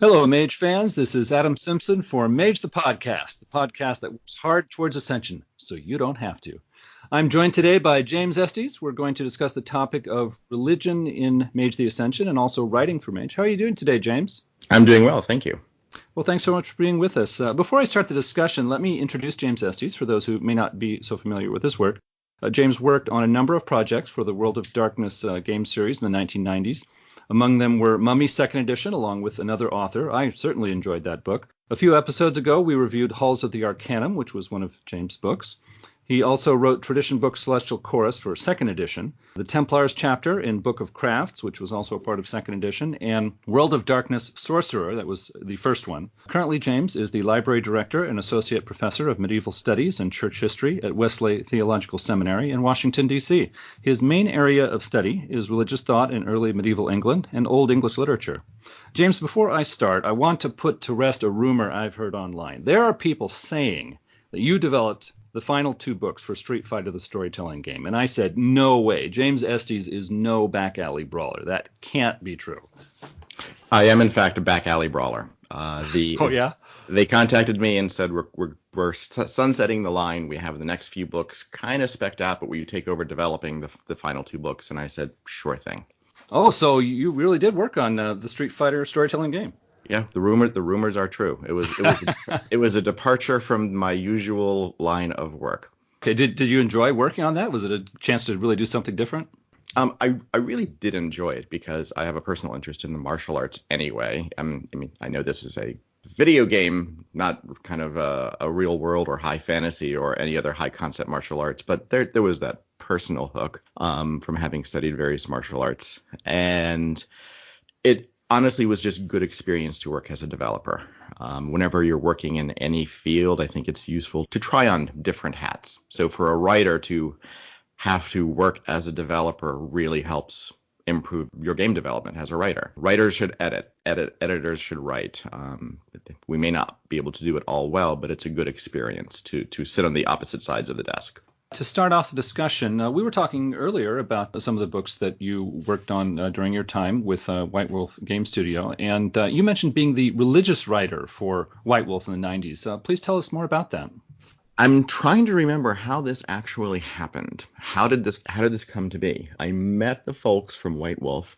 Hello, Mage fans. This is Adam Simpson for Mage the podcast that works hard towards Ascension, so you don't have to. I'm joined today by James Estes. We're going to discuss the topic of religion in Mage the Ascension and also writing for Mage. How are you doing today, James? I'm doing well, thank you. Well, thanks so much for being with us. Before I start the discussion, let me introduce James Estes for those who may not be so familiar with his work. James worked on a number of projects for the World of Darkness game series in the 1990s. Among them were Mummy Second Edition, along with another author. I certainly enjoyed that book. A few episodes ago, we reviewed Halls of the Arcanum, which was one of James' books. He also wrote Tradition Book Celestial Chorus for Second Edition, the Templars chapter in Book of Crafts, which was also a part of Second Edition, and World of Darkness Sorcerer, that was the first one. Currently, James is the Library Director and Associate Professor of Medieval Studies and Church History at Wesley Theological Seminary in Washington, D.C. His main area of study is religious thought in early medieval England and Old English literature. James, before I start, I want to put to rest a rumor I've heard online. There are people saying that you developed the final two books for Street Fighter, the storytelling game. And I said, no way. James Estes is no back alley brawler. That can't be true. I am, in fact, a back alley brawler. Oh, yeah? They contacted me and said, we're sunsetting the line. We have the next few books kind of spec'd out, but will you take over developing the final two books? And I said, sure thing. Oh, so you really did work on the Street Fighter storytelling game. Yeah, the rumors are true. It was a departure from my usual line of work. Okay, did you enjoy working on that? Was it a chance to really do something different? I really did enjoy it because I have a personal interest in the martial arts anyway. I mean, I know this is a video game, not kind of a real world or high fantasy or any other high concept martial arts, but there was that personal hook from having studied various martial arts, and it honestly was just good experience to work as a developer. Whenever you're working in any field, I think it's useful to try on different hats. So for a writer to have to work as a developer really helps improve your game development as a writer. Writers should editors should write. We may not be able to do it all well, but it's a good experience to sit on the opposite sides of the desk. To start off the discussion, we were talking earlier about some of the books that you worked on during your time with White Wolf Game Studio, and you mentioned being the religious writer for White Wolf in the 90s. Please tell us more about that. I'm trying to remember how this actually happened. How did this come to be? I met the folks from White Wolf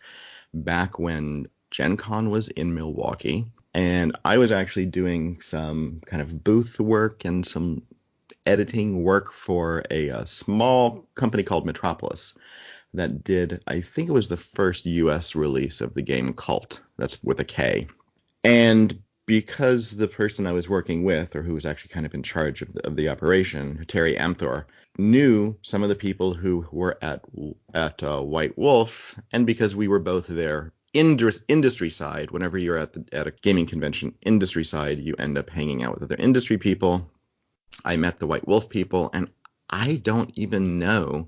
back when Gen Con was in Milwaukee, and I was actually doing some kind of booth work and some editing work for a small company called Metropolis that did, I think it was the first US release of the game Cult. That's with a K. And because the person I was working with, or who was actually kind of in charge of the operation, Terry Amthor, knew some of the people who were at White Wolf, and because we were both there industry side, whenever you're at a gaming convention industry side, you end up hanging out with other industry people. I met the White Wolf people, and I don't even know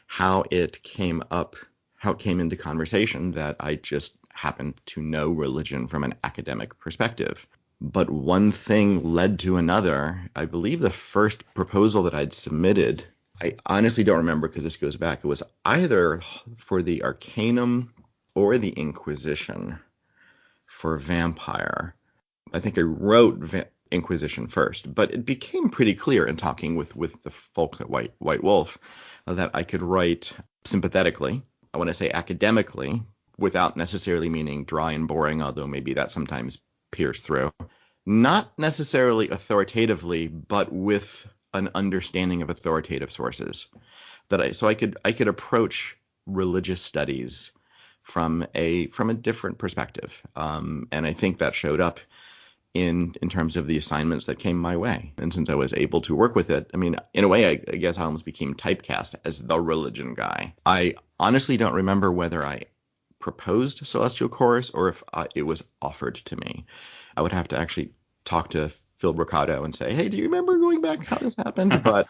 how it came into conversation that I just happened to know religion from an academic perspective. But one thing led to another. I believe the first proposal that I'd submitted, I honestly don't remember because this goes back, it was either for the Arcanum or the Inquisition for Vampire. I think I wrote Inquisition first, but it became pretty clear in talking with the folks at White Wolf that I could write sympathetically, I want to say academically, without necessarily meaning dry and boring, although maybe that sometimes peers through. Not necessarily authoritatively, but with an understanding of authoritative sources. So I could approach religious studies from a different perspective, and I think that showed up in terms of the assignments that came my way. And since I was able to work with it, I mean, in a way, I guess I almost became typecast as the religion guy. I honestly don't remember whether I proposed Celestial Chorus or if it was offered to me. I would have to actually talk to Phil Bricado and say, hey, do you remember going back how this happened? But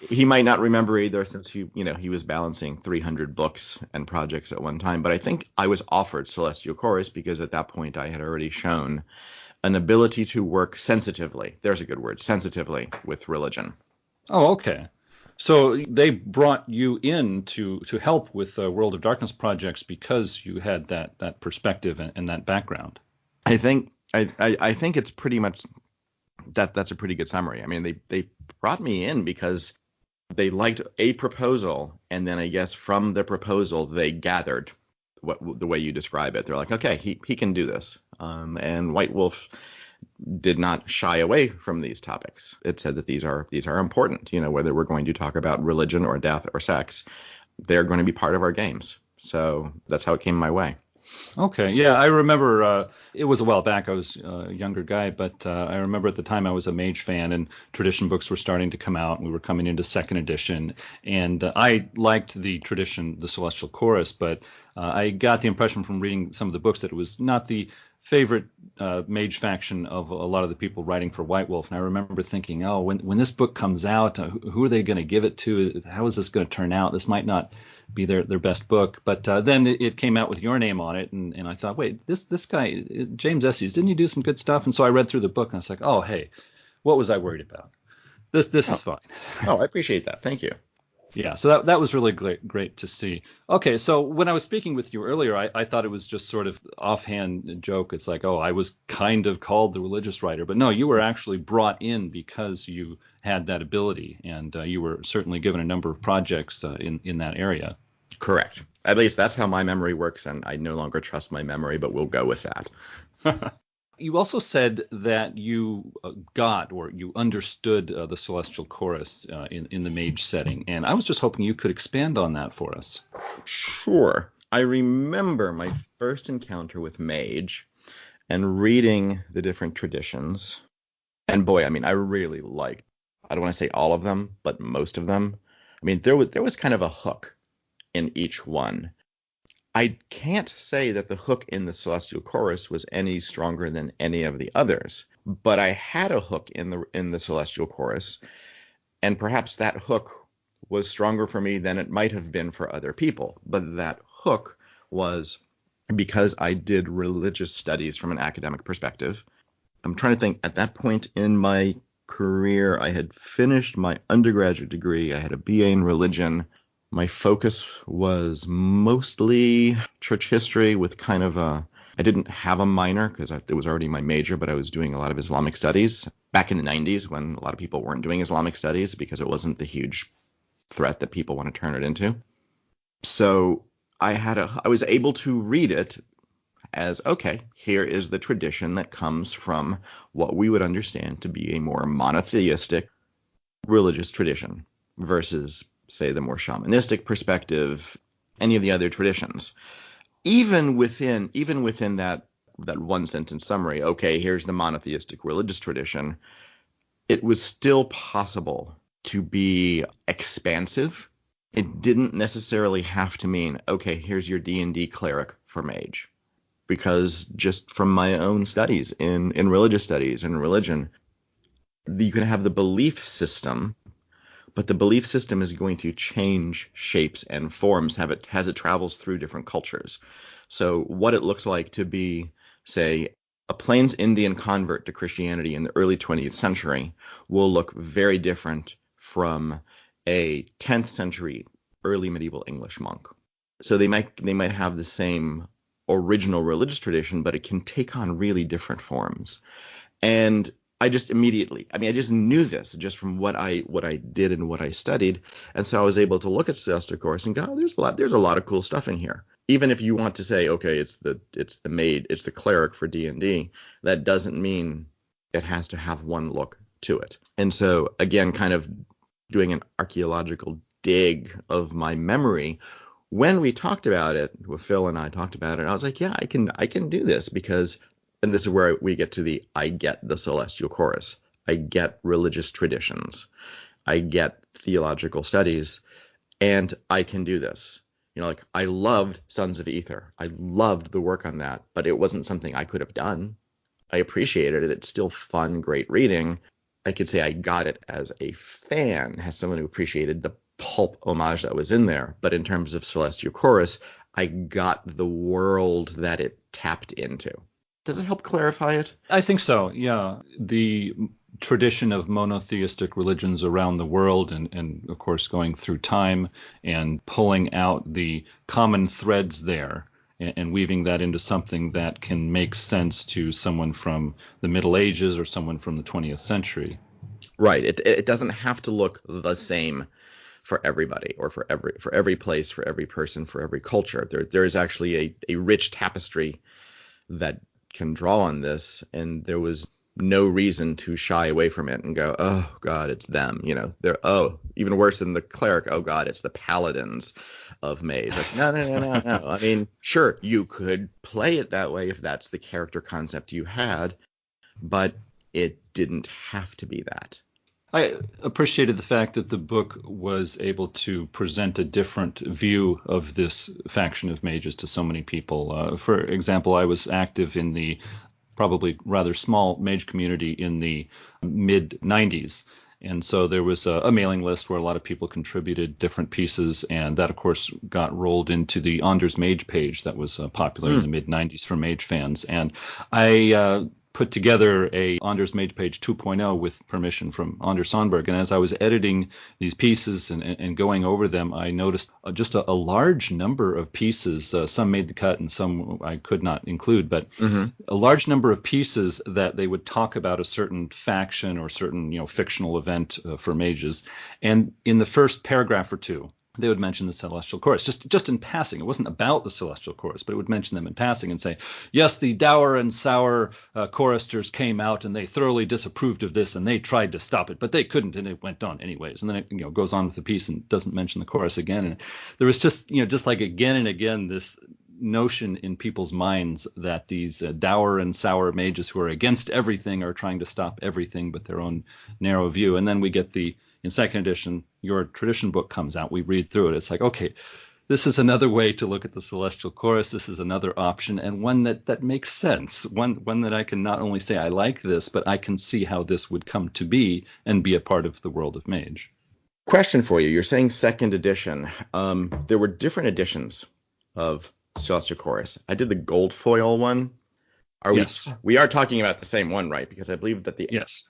he might not remember either, since he was balancing 300 books and projects at one time. But I think I was offered Celestial Chorus because at that point I had already shown an ability to work sensitively. There's a good word, sensitively, with religion. Oh, okay. So they brought you in to help with World of Darkness projects because you had that perspective and that background. I think I think it's pretty much that's a pretty good summary. I mean, they brought me in because they liked a proposal, and then I guess from the proposal they gathered the way you describe it. They're like, okay, he can do this. And White Wolf did not shy away from these topics. It said that these are important. You know, whether we're going to talk about religion or death or sex, they're going to be part of our games. So that's how it came my way. Okay, yeah, I remember it was a while back. I was a younger guy, but I remember at the time I was a Mage fan, and tradition books were starting to come out. We were coming into second edition, and I liked the tradition, the Celestial Chorus, but I got the impression from reading some of the books that it was not the favorite Mage faction of a lot of the people writing for White Wolf. And I remember thinking, oh, when this book comes out, who are they going to give it to? How is this going to turn out? This might not be their best book. But then it came out with your name on it, and I thought, wait, this guy, James Estes, didn't he do some good stuff? And so I read through the book, and I was like, oh, hey, what was I worried about? This is fine. Oh, I appreciate that. Thank you. Yeah, so that was really great to see. Okay, so when I was speaking with you earlier, I thought it was just sort of offhand joke. It's like, oh, I was kind of called the religious writer. But no, you were actually brought in because you had that ability, and you were certainly given a number of projects in that area. Correct. At least that's how my memory works, and I no longer trust my memory, but we'll go with that. You also said that you got or you understood the Celestial Chorus in the Mage setting, and I was just hoping you could expand on that for us. Sure. I remember my first encounter with Mage and reading the different traditions. And boy, I mean, I really liked, I don't want to say all of them, but most of them. I mean, there was kind of a hook in each one. I can't say that the hook in the Celestial Chorus was any stronger than any of the others, but I had a hook in the Celestial Chorus, and perhaps that hook was stronger for me than it might have been for other people. But that hook was because I did religious studies from an academic perspective. I'm trying to think, at that point in my career, I had finished my undergraduate degree. I had a BA in religion. My focus was mostly church history with kind of I didn't have a minor because it was already my major, but I was doing a lot of Islamic studies back in the 90s when a lot of people weren't doing Islamic studies because it wasn't the huge threat that people want to turn it into. So I was able to read it as, okay, here is the tradition that comes from what we would understand to be a more monotheistic religious tradition versus, say, the more shamanistic perspective, any of the other traditions. Even within that one sentence summary, okay, here's the monotheistic religious tradition, it was still possible to be expansive. It didn't necessarily have to mean, okay, here's your D&D cleric for Mage. Because just from my own studies in religious studies and religion, you can have the belief system, but the belief system is going to change shapes and forms as it travels through different cultures. So what it looks like to be, say, a Plains Indian convert to Christianity in the early 20th century will look very different from a 10th century early medieval English monk. So they might have the same original religious tradition, but it can take on really different forms. And I just knew this just from what I did and what I studied. And so I was able to look at Celestial Chorus and go, oh, there's a lot of cool stuff in here. Even if you want to say, okay, it's the maid, it's the cleric for D&D, that doesn't mean it has to have one look to it. And so again, kind of doing an archaeological dig of my memory, when we talked about it, with Phil and I talked about it, I was like, yeah, I can do this because, and this is where we get to I get the Celestial Chorus. I get religious traditions. I get theological studies, and I can do this. You know, like I loved Sons of Ether. I loved the work on that, but it wasn't something I could have done. I appreciated it. It's still fun, great reading. I could say I got it as a fan, as someone who appreciated the pulp homage that was in there. But in terms of Celestial Chorus, I got the world that it tapped into. Does it help clarify it? I think so, yeah. The tradition of monotheistic religions around the world and of course going through time and pulling out the common threads there and weaving that into something that can make sense to someone from the Middle Ages or someone from the 20th century. Right. It doesn't have to look the same for everybody, or for every place, for every person, for every culture. There is actually a rich tapestry that can draw on this, and there was no reason to shy away from it and go, oh God, it's them. They're, even worse than the cleric. Oh God, it's the paladins of Mage. Like, no. I mean, sure, you could play it that way if that's the character concept you had, but it didn't have to be that. I appreciated the fact that the book was able to present a different view of this faction of mages to so many people. For example, I was active in the probably rather small mage community in the mid 90s. And so there was a mailing list where a lot of people contributed different pieces, and that, of course, got rolled into the Anders Mage page that was popular in the mid 90s for Mage fans. And I put together a Anders Mage page 2.0 with permission from Anders Sandberg. And as I was editing these pieces and going over them, I noticed just a large number of pieces. Some made the cut and some I could not include, but a large number of pieces that they would talk about a certain faction or certain fictional event for mages. And in the first paragraph or two, they would mention the Celestial Chorus, just in passing. It wasn't about the Celestial Chorus, but it would mention them in passing and say, yes, the dour and sour choristers came out and they thoroughly disapproved of this and they tried to stop it, but they couldn't, and it went on anyways. And then it goes on with the piece and doesn't mention the chorus again. And there was just like again and again this notion in people's minds that these dour and sour mages who are against everything are trying to stop everything but their own narrow view. And then we get in second edition, your tradition book comes out. We read through it. It's like, okay, this is another way to look at the Celestial Chorus. This is another option, and one that makes sense. One that I can not only say I like this, but I can see how this would come to be and be a part of the world of Mage. Question for you. You're saying second edition. There were different editions of Celestial Chorus. I did the gold foil one. Yes. We are talking about the same one, right? Because I believe that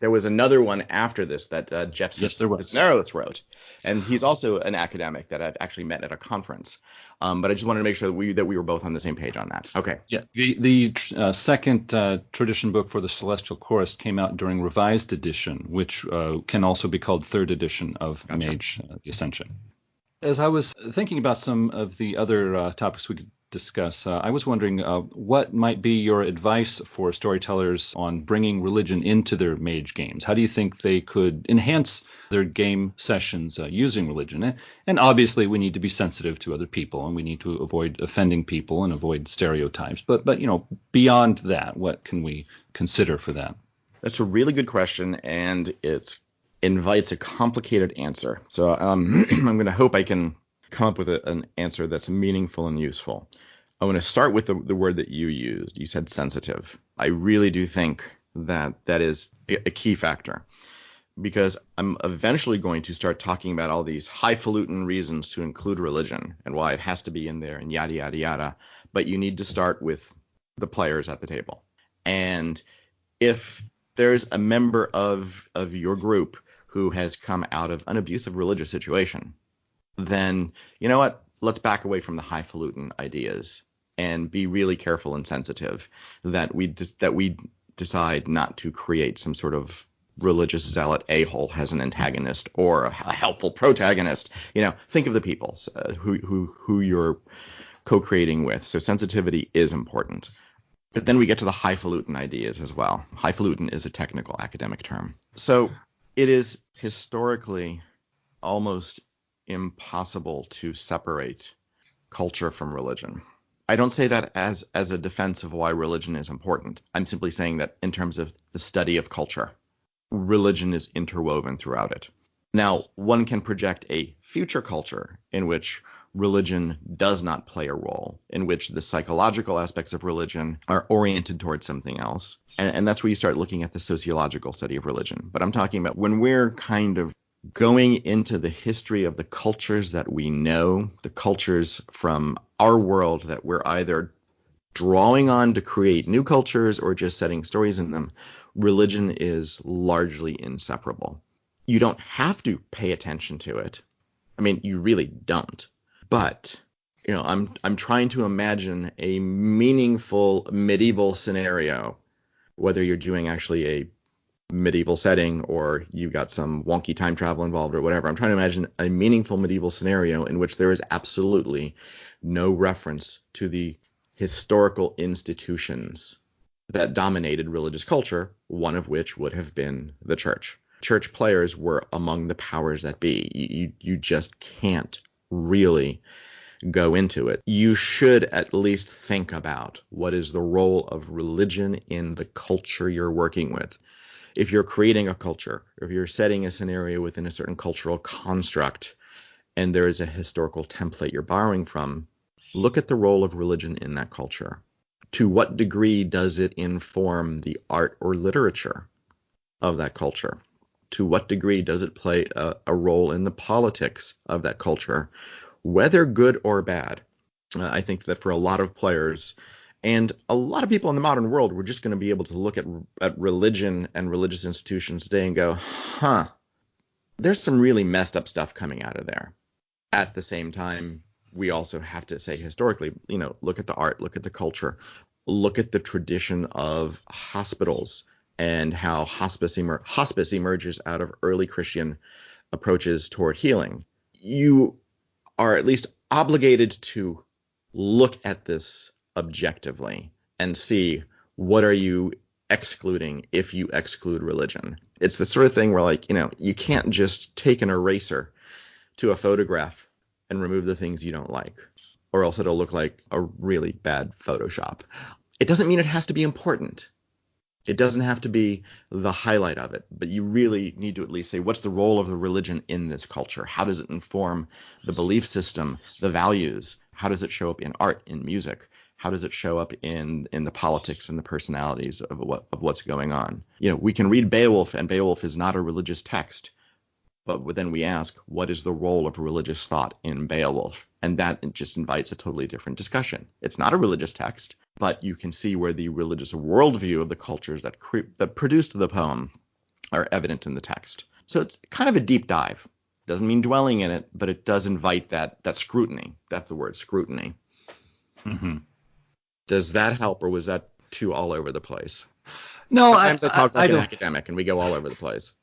there was another one after this that Jeff Cisneros wrote, and he's also an academic that I've actually met at a conference. But I just wanted to make sure that we were both on the same page on that. Okay. Yeah. The second tradition book for the Celestial Chorus came out during Revised Edition, which can also be called third edition of Mage, the Ascension. As I was thinking about some of the other topics we could discuss, I was wondering what might be your advice for storytellers on bringing religion into their Mage games. How do you think they could enhance their game sessions using religion? And obviously, we need to be sensitive to other people, and we need to avoid offending people and avoid stereotypes. But beyond that, what can we consider for that? That's a really good question, and it invites a complicated answer. So I'm going to hope I can come up with an answer that's meaningful and useful. I want to start with the word that you used. You said sensitive. I really do think that is a key factor, because I'm eventually going to start talking about all these highfalutin reasons to include religion and why it has to be in there and yada, yada, yada. But you need to start with the players at the table. And if there's a member of your group who has come out of an abusive religious situation, then you know what? Let's back away from the highfalutin ideas and be really careful and sensitive that we decide not to create some sort of religious zealot a-hole as an antagonist or a helpful protagonist. Think of the people who you're co-creating with. So sensitivity is important. But then we get to the highfalutin ideas as well. Highfalutin is a technical academic term. So it is historically almost impossible to separate culture from religion. I don't say that as a defense of why religion is important. I'm simply saying that in terms of the study of culture, religion is interwoven throughout it. Now, one can project a future culture in which religion does not play a role, in which the psychological aspects of religion are oriented towards something else. And that's where you start looking at the sociological study of religion. But I'm talking about when we're kind of going into the history of the cultures that we know, the cultures from our world that we're either drawing on to create new cultures or just setting stories in them, religion is largely inseparable. You don't have to pay attention to it. I mean, you really don't. But I'm trying to imagine a meaningful medieval scenario, whether you're doing actually a medieval setting or you got some wonky time travel involved or whatever. I'm trying to imagine a meaningful medieval scenario in which there is absolutely no reference to the historical institutions that dominated religious culture, one of which would have been the church. Church players were among the powers that be. You just can't really go into it. You should at least think about what is the role of religion in the culture you're working with. If you're creating a culture, or if you're setting a scenario within a certain cultural construct, and there is a historical template you're borrowing from, look at the role of religion in that culture. To what degree does it inform the art or literature of that culture? To what degree does it play a role in the politics of that culture, whether good or bad? I think that for a lot of players, and a lot of people in the modern world, we're just going to be able to look at religion and religious institutions today and go, there's some really messed up stuff coming out of there. At the same time, we also have to say historically, look at the art, look at the culture, look at the tradition of hospitals and how hospice emerges out of early Christian approaches toward healing. You are at least obligated to look at this objectively and see what are you excluding if you exclude religion. It's the sort of thing where, you can't just take an eraser to a photograph and remove the things you don't like, or else it'll look like a really bad Photoshop. It doesn't mean it has to be important. It doesn't have to be the highlight of it, but you really need to at least say, what's the role of the religion in this culture? How does it inform the belief system, the values? How does it show up in art, in music? How does it show up in the politics and the personalities of what's going on? We can read Beowulf, and Beowulf is not a religious text, but then we ask, what is the role of religious thought in Beowulf? And that just invites a totally different discussion. It's not a religious text, but you can see where the religious worldview of the cultures that produced the poem are evident in the text. So it's kind of a deep dive. Doesn't mean dwelling in it, but it does invite that scrutiny. That's the word, scrutiny. Mm-hmm. Does that help, or was that too all over the place? No, sometimes I talk like an academic, and we go all over the place.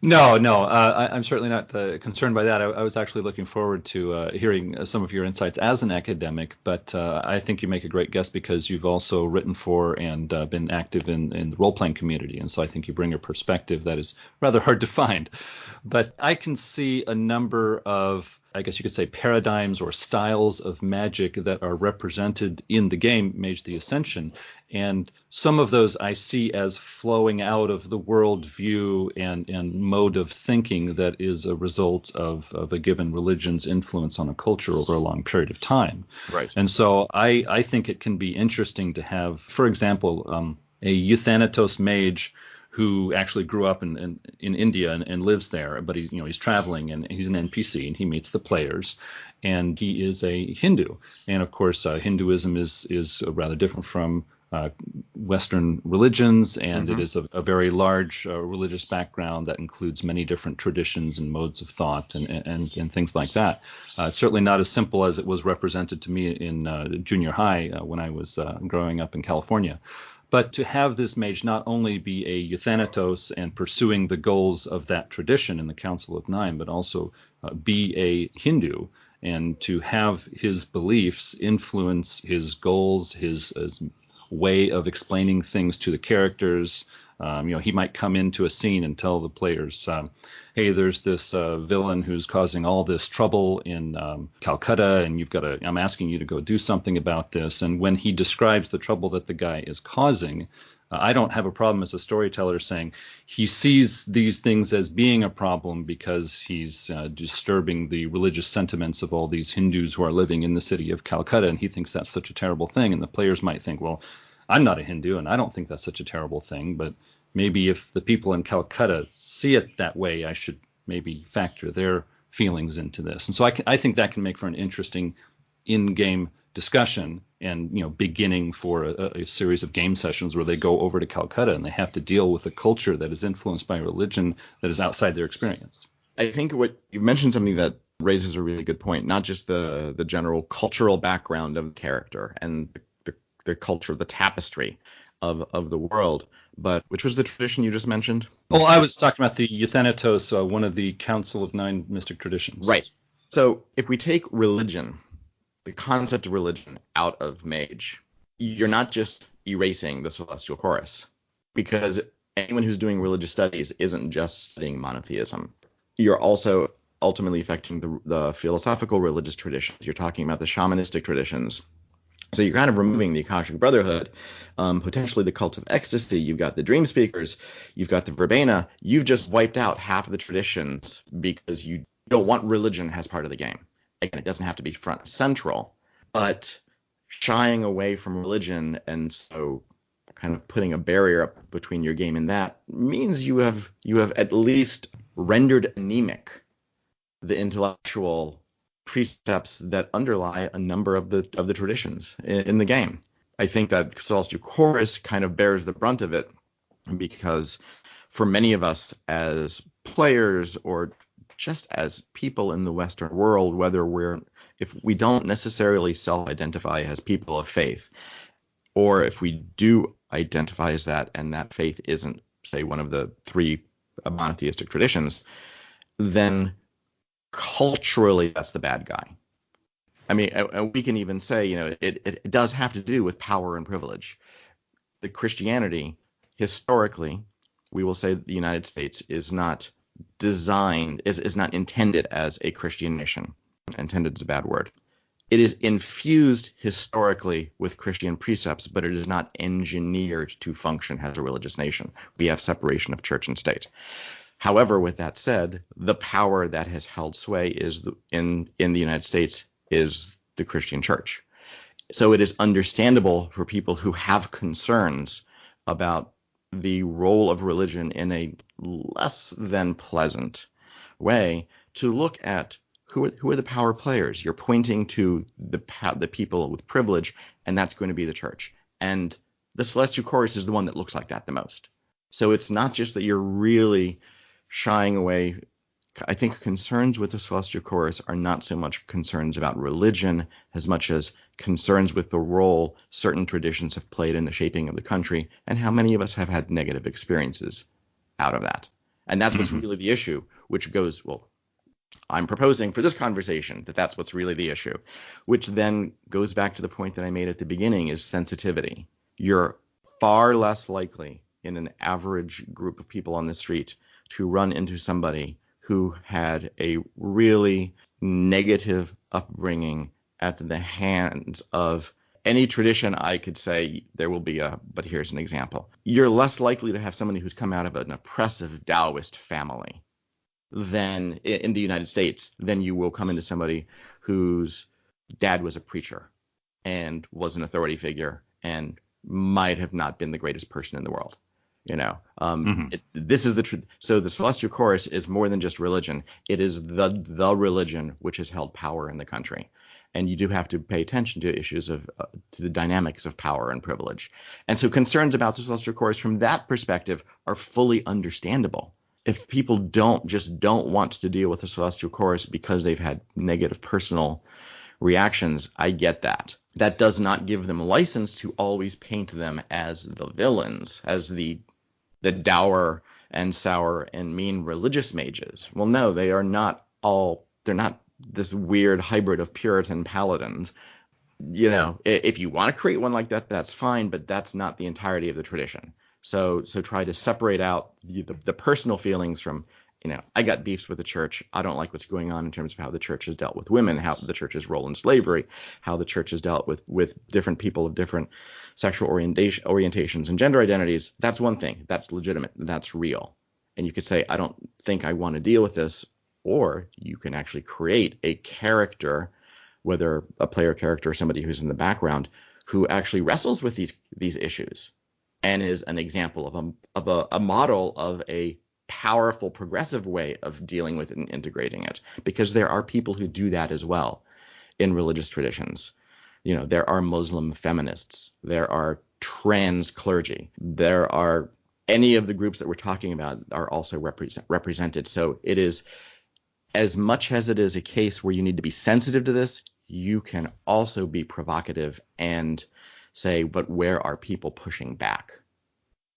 No, I'm certainly not concerned by that. I was actually looking forward to hearing some of your insights as an academic, but I think you make a great guest because you've also written for and been active in the role-playing community, and so I think you bring a perspective that is rather hard to find. But I can see a number of, I guess you could say, paradigms or styles of magic that are represented in the game, Mage the Ascension. And some of those I see as flowing out of the worldview and mode of thinking that is a result of a given religion's influence on a culture over a long period of time. Right. And so I think it can be interesting to have, for example, a Euthanatos mage who actually grew up in India and lives there, but he's traveling and he's an NPC and he meets the players, and he is a Hindu. And of course, Hinduism is rather different from Western religions, and it is a very large religious background that includes many different traditions and modes of thought and things like that. It's certainly not as simple as it was represented to me in junior high when I was growing up in California. But to have this mage not only be a Euthanatos and pursuing the goals of that tradition in the Council of Nine, but also be a Hindu, and to have his beliefs influence his goals, his way of explaining things to the characters. He might come into a scene and tell the players, hey, there's this villain who's causing all this trouble in Calcutta, and I'm asking you to go do something about this. And when he describes the trouble that the guy is causing, I don't have a problem as a storyteller saying he sees these things as being a problem because he's disturbing the religious sentiments of all these Hindus who are living in the city of Calcutta, and he thinks that's such a terrible thing. And the players might think, well, I'm not a Hindu, and I don't think that's such a terrible thing, but maybe if the people in Calcutta see it that way, I should maybe factor their feelings into this. And so I think that can make for an interesting in-game discussion and, beginning for a series of game sessions where they go over to Calcutta and they have to deal with a culture that is influenced by religion that is outside their experience. I think what you mentioned something that raises a really good point. Not just the general cultural background of the character and the culture, the tapestry of the world, but which was the tradition you just mentioned? Well, I was talking about the Euthanatos, one of the Council of Nine mystic traditions. Right. So if we take religion, the concept of religion out of Mage, you're not just erasing the celestial chorus, because anyone who's doing religious studies isn't just studying monotheism. You're also ultimately affecting the philosophical religious traditions. You're talking about the shamanistic traditions. So you're kind of removing the Akashic Brotherhood, potentially the cult of ecstasy. You've got the dream speakers. You've got the verbena. You've just wiped out half of the traditions because you don't want religion as part of the game. Again, it doesn't have to be front central, but shying away from religion and so kind of putting a barrier up between your game and that means you have at least rendered anemic the intellectual precepts that underlie a number of the traditions in the game. I think that Celestial Chorus kind of bears the brunt of it because for many of us as players or just as people in the Western world, if we don't necessarily self-identify as people of faith, or if we do identify as that and that faith isn't, say, one of the three monotheistic traditions, then culturally that's the bad guy. I mean, we can even say, it does have to do with power and privilege. The Christianity, historically, we will say that the United States is not not intended as a Christian nation. Intended is a bad word. It is infused historically with Christian precepts, but it is not engineered to function as a religious nation. We have separation of church and state. However, with that said, the power that has held sway in the United States is the Christian church. So it is understandable for people who have concerns about the role of religion in a less than pleasant way to look at who are the power players. You're pointing to the people with privilege, and that's going to be the church. And the Celestial Chorus is the one that looks like that the most. So it's not just that you're really shying away. I think concerns with the Celestial Chorus are not so much concerns about religion as much as concerns with the role certain traditions have played in the shaping of the country and how many of us have had negative experiences out of that. And that's what's really the issue, which goes, well, I'm proposing for this conversation that that's what's really the issue, which then goes back to the point that I made at the beginning is sensitivity. You're far less likely in an average group of people on the street to run into somebody who had a really negative upbringing at the hands of any tradition. I could say there will be but here's an example. You're less likely to have somebody who's come out of an oppressive Taoist family than in the United States than you will come into somebody whose dad was a preacher and was an authority figure and might have not been the greatest person in the world. This is the truth. So the Celestial Chorus is more than just religion. It is the religion which has held power in the country. And you do have to pay attention to issues to the dynamics of power and privilege. And so concerns about the Celestial Chorus from that perspective are fully understandable. If people don't want to deal with the Celestial Chorus because they've had negative personal reactions, I get that. That does not give them license to always paint them as the villains, as the dour and sour and mean religious mages. Well, no, they're not this weird hybrid of Puritan paladins. If you want to create one like that, that's fine, but that's not the entirety of the tradition. So try to separate out the personal feelings from, I got beefs with the church. I don't like what's going on in terms of how the church has dealt with women, how the church's role in slavery, how the church has dealt with different people of different sexual orientations and gender identities. That's one thing. That's legitimate. That's real. And you could say, I don't think I want to deal with this. Or you can actually create a character, whether a player character or somebody who's in the background, who actually wrestles with these issues and is an example of a model of a powerful, progressive way of dealing with it and integrating it. Because there are people who do that as well in religious traditions. There are Muslim feminists. There are trans clergy. There are any of the groups that we're talking about are also represented. So it is as much as it is a case where you need to be sensitive to this, you can also be provocative and say, but where are people pushing back?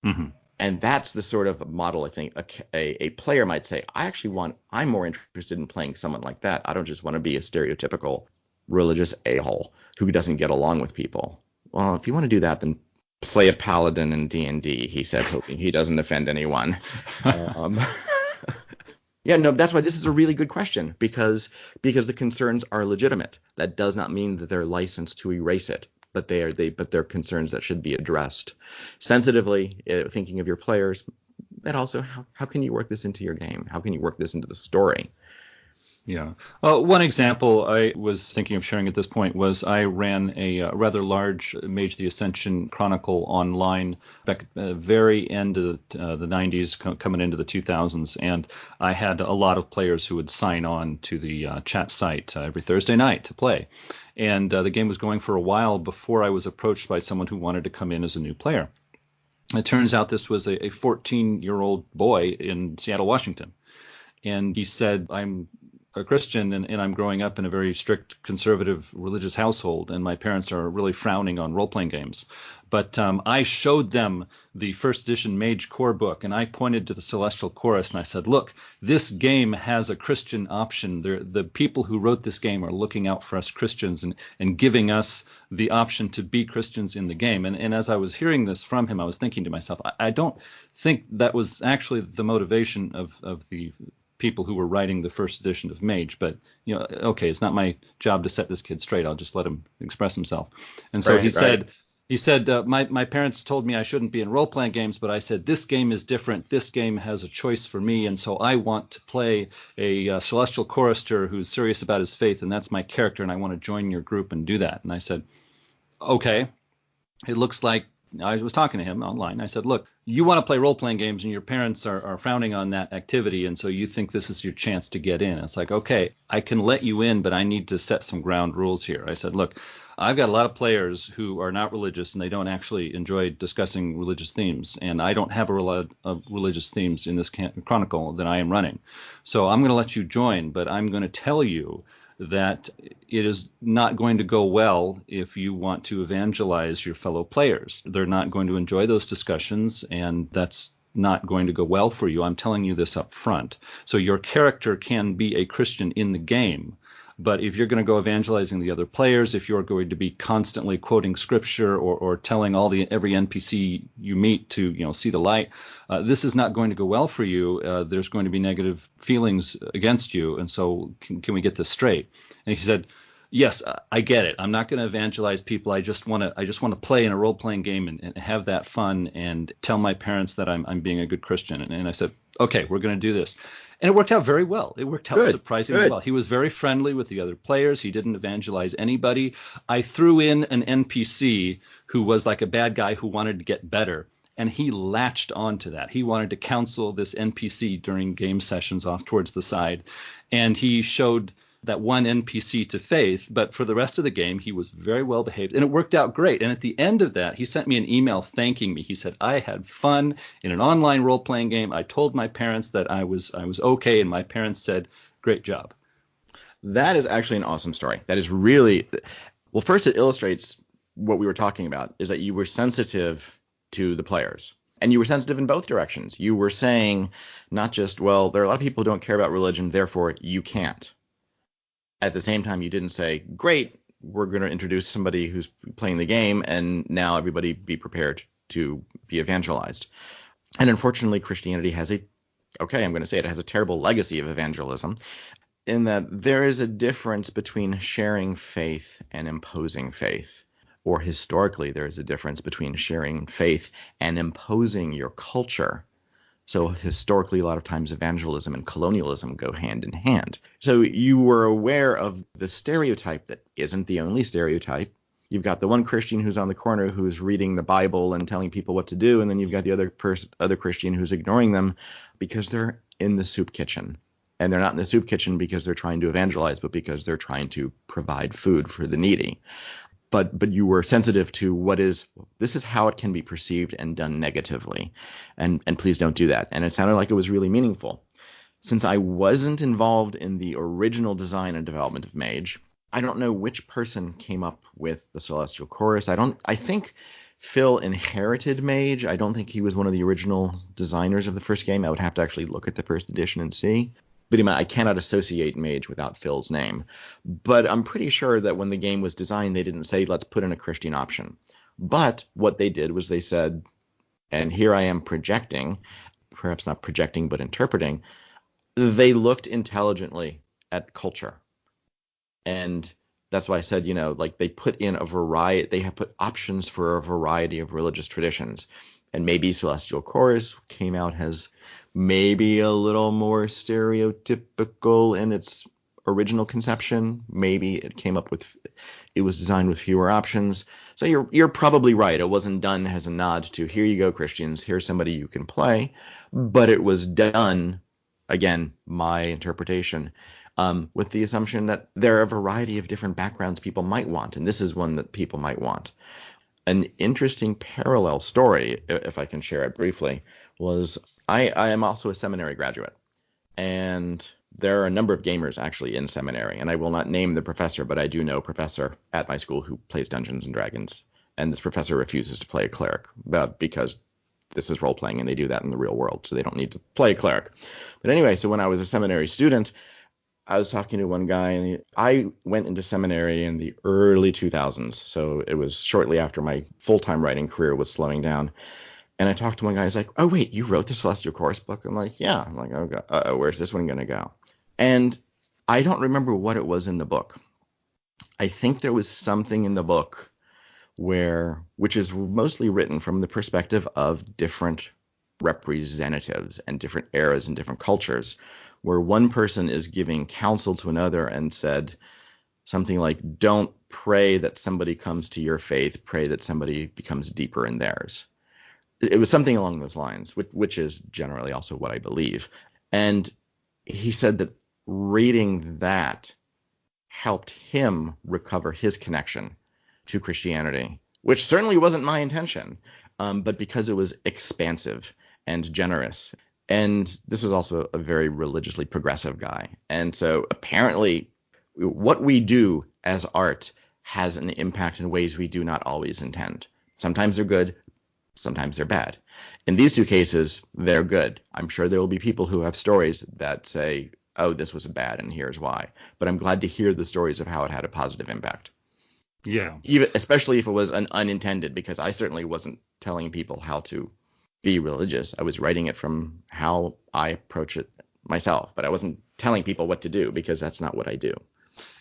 Mm-hmm. And that's the sort of model I think a player might say, I'm more interested in playing someone like that. I don't just want to be a stereotypical religious a-hole who doesn't get along with people. Well, if you want to do that, then play a paladin in D&D, he said, hoping he doesn't offend anyone. Yeah, no, that's why this is a really good question, because the concerns are legitimate. That does not mean that they're licensed to erase it, but they're concerns that should be addressed sensitively, thinking of your players. And also, how can you work this into your game? How can you work this into the story? Yeah. One example I was thinking of sharing at this point was I ran a rather large Mage the Ascension Chronicle online back at the very end of the 90s, coming into the 2000s. And I had a lot of players who would sign on to the chat site every Thursday night to play. And the game was going for a while before I was approached by someone who wanted to come in as a new player. It turns out this was a 14-year-old boy in Seattle, Washington. And he said, I'm a Christian and I'm growing up in a very strict conservative religious household, and my parents are really frowning on role-playing games. But I showed them the first edition Mage core book, and I pointed to the Celestial Chorus, and I said, look, this game has a Christian option. The people who wrote this game are looking out for us Christians and giving us the option to be Christians in the game. And as I was hearing this from him, I was thinking to myself, I don't think that was actually the motivation of the people who were writing the first edition of Mage, but okay, it's not my job to set this kid straight. I'll just let him express himself. And so he said, my parents told me I shouldn't be in role-playing games, but I said, this game is different. This game has a choice for me, and so I want to play a celestial chorister who's serious about his faith, and that's my character, and I want to join your group and do that. And I said, okay, it looks like I was talking to him online. I said, look, you want to play role-playing games and your parents are frowning on that activity, and so you think this is your chance to get in. It's like, okay, I can let you in, but I need to set some ground rules here. I said, look, I've got a lot of players who are not religious and they don't actually enjoy discussing religious themes, and I don't have a lot of religious themes in this chronicle that I am running. So I'm going to let you join, but I'm going to tell you that it is not going to go well if you want to evangelize your fellow players. They're not going to enjoy those discussions, and that's not going to go well for you. I'm telling you this up front. So your character can be a Christian in the game, but if you're going to go evangelizing the other players, if you're going to be constantly quoting scripture or telling every NPC you meet to see the light, this is not going to go well for you. There's going to be negative feelings against you, and so can we get this straight? And he said, yes, I get it. I'm not going to evangelize people. I just want to play in a role-playing game and have that fun and tell my parents that I'm being a good Christian. And I said, okay, we're going to do this. And it worked out very well. It worked out surprisingly well. He was very friendly with the other players. He didn't evangelize anybody. I threw in an NPC who was like a bad guy who wanted to get better, and he latched onto that. He wanted to counsel this NPC during game sessions off towards the side, and he showed that one NPC to faith, but for the rest of the game, he was very well behaved, and it worked out great. And at the end of that, he sent me an email thanking me. He said, I had fun in an online role-playing game. I told my parents that I was okay, and my parents said, great job. That is actually an awesome story. That is really, well, first it illustrates what we were talking about, is that you were sensitive to the players. And you were sensitive in both directions. You were saying not just, well, there are a lot of people who don't care about religion, therefore you can't. At the same time, you didn't say, great, we're going to introduce somebody who's playing the game, and now everybody be prepared to be evangelized. And unfortunately, Christianity has it has a terrible legacy of evangelism, in that there is a difference between sharing faith and imposing faith. Or historically, there is a difference between sharing faith and imposing your culture. So historically, a lot of times evangelism and colonialism go hand in hand. So you were aware of the stereotype that isn't the only stereotype. You've got the one Christian who's on the corner who's reading the Bible and telling people what to do, and then you've got the other Christian who's ignoring them because they're in the soup kitchen. And they're not in the soup kitchen because they're trying to evangelize, but because they're trying to provide food for the needy. But you were sensitive to this is how it can be perceived and done negatively. And please don't do that. And it sounded like it was really meaningful. Since I wasn't involved in the original design and development of Mage, I don't know which person came up with the Celestial Chorus. I think Phil inherited Mage. I don't think he was one of the original designers of the first game. I would have to actually look at the first edition and see. But I cannot associate Mage without Phil's name. But I'm pretty sure that when the game was designed, they didn't say, let's put in a Christian option. But what they did was they said, and here I am projecting, perhaps not projecting, but interpreting, they looked intelligently at culture. And that's why I said, like they put in a variety, they have put options for a variety of religious traditions. And maybe Celestial Chorus came out as maybe a little more stereotypical in its original conception. Maybe it was designed with fewer options. So you're probably right. It wasn't done as a nod to, here you go, Christians, here's somebody you can play. But it was done, again, my interpretation, with the assumption that there are a variety of different backgrounds people might want, and this is one that people might want. An interesting parallel story, if I can share it briefly, was I am also a seminary graduate, and there are a number of gamers actually in seminary, and I will not name the professor, but I do know a professor at my school who plays Dungeons and Dragons, and this professor refuses to play a cleric because this is role-playing, and they do that in the real world, so they don't need to play a cleric. But anyway, so when I was a seminary student, I was talking to one guy, and I went into seminary in the early 2000s, so it was shortly after my full-time writing career was slowing down. And I talked to one guy, he's like, oh, wait, you wrote the Celestial Chorus book? I'm like, yeah. I'm like, oh, where's this one going to go? And I don't remember what it was in the book. I think there was something in the book which is mostly written from the perspective of different representatives and different eras and different cultures, where one person is giving counsel to another and said something like, don't pray that somebody comes to your faith, pray that somebody becomes deeper in theirs. It was something along those lines, which is generally also what I believe. And he said that reading that helped him recover his connection to Christianity, which certainly wasn't my intention, but because it was expansive and generous. And this was also a very religiously progressive guy. And so apparently what we do as art has an impact in ways we do not always intend. Sometimes they're good, sometimes they're bad. In these two cases, they're good. I'm sure there will be people who have stories that say, oh, this was bad and here's why. But I'm glad to hear the stories of how it had a positive impact. Yeah. Especially if it was an unintended, because I certainly wasn't telling people how to be religious. I was writing it from how I approach it myself, but I wasn't telling people what to do because that's not what I do.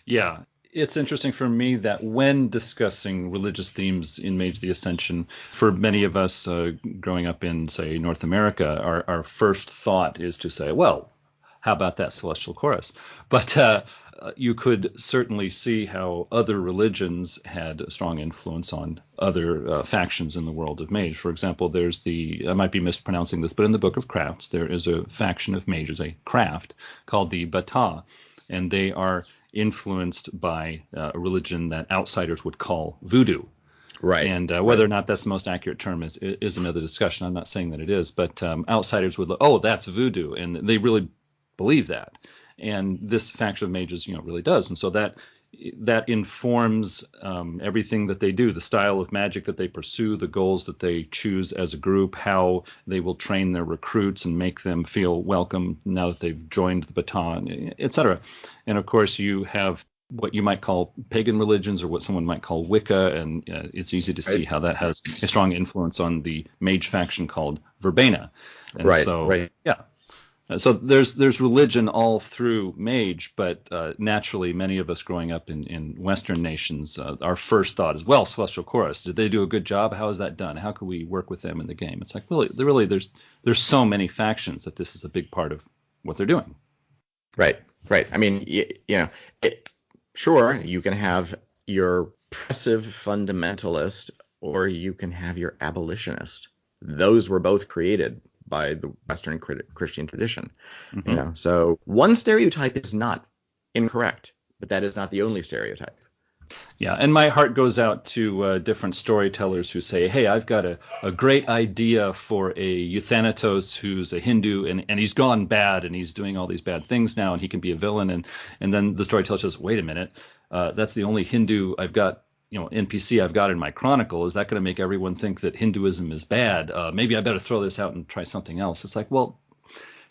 Yeah. It's interesting for me that when discussing religious themes in Mage the Ascension, for many of us growing up in, say, North America, our first thought is to say, well, how about that Celestial Chorus? But you could certainly see how other religions had a strong influence on other factions in the world of Mage. For example, there's I might be mispronouncing this, but in the Book of Crafts, there is a faction of mages, a craft, called the Bata, and they are influenced by a religion that outsiders would call voodoo. Right. And whether or not that's the most accurate term is another discussion. I'm not saying that it is, but outsiders would look, oh, that's voodoo, and they really believe that. And this faction of mages, really does. And so that informs everything that they do, the style of magic that they pursue, the goals that they choose as a group, how they will train their recruits and make them feel welcome now that they've joined the baton, etc. And of course, you have what you might call pagan religions or what someone might call Wicca, and it's easy to see how that has a strong influence on the mage faction called Verbena. And right. Yeah. So there's religion all through Mage, but naturally, many of us growing up in Western nations, our first thought is, well, Celestial Chorus, did they do a good job? How is that done? How can we work with them in the game? It's like, really, there's so many factions that this is a big part of what they're doing. Right. I mean, sure, you can have your progressive fundamentalist, or you can have your abolitionist. Those were both created by the Western Christian tradition. So one stereotype is not incorrect, but that is not the only stereotype. Yeah, and my heart goes out to different storytellers who say, "Hey, I've got a great idea for a euthanatos who's a Hindu, and he's gone bad, and he's doing all these bad things now, and he can be a villain." And then the storyteller says, "Wait a minute, that's the only Hindu I've got, NPC I've got in my chronicle. Is that going to make everyone think that Hinduism is bad? Maybe I better throw this out and try something else." It's like, well,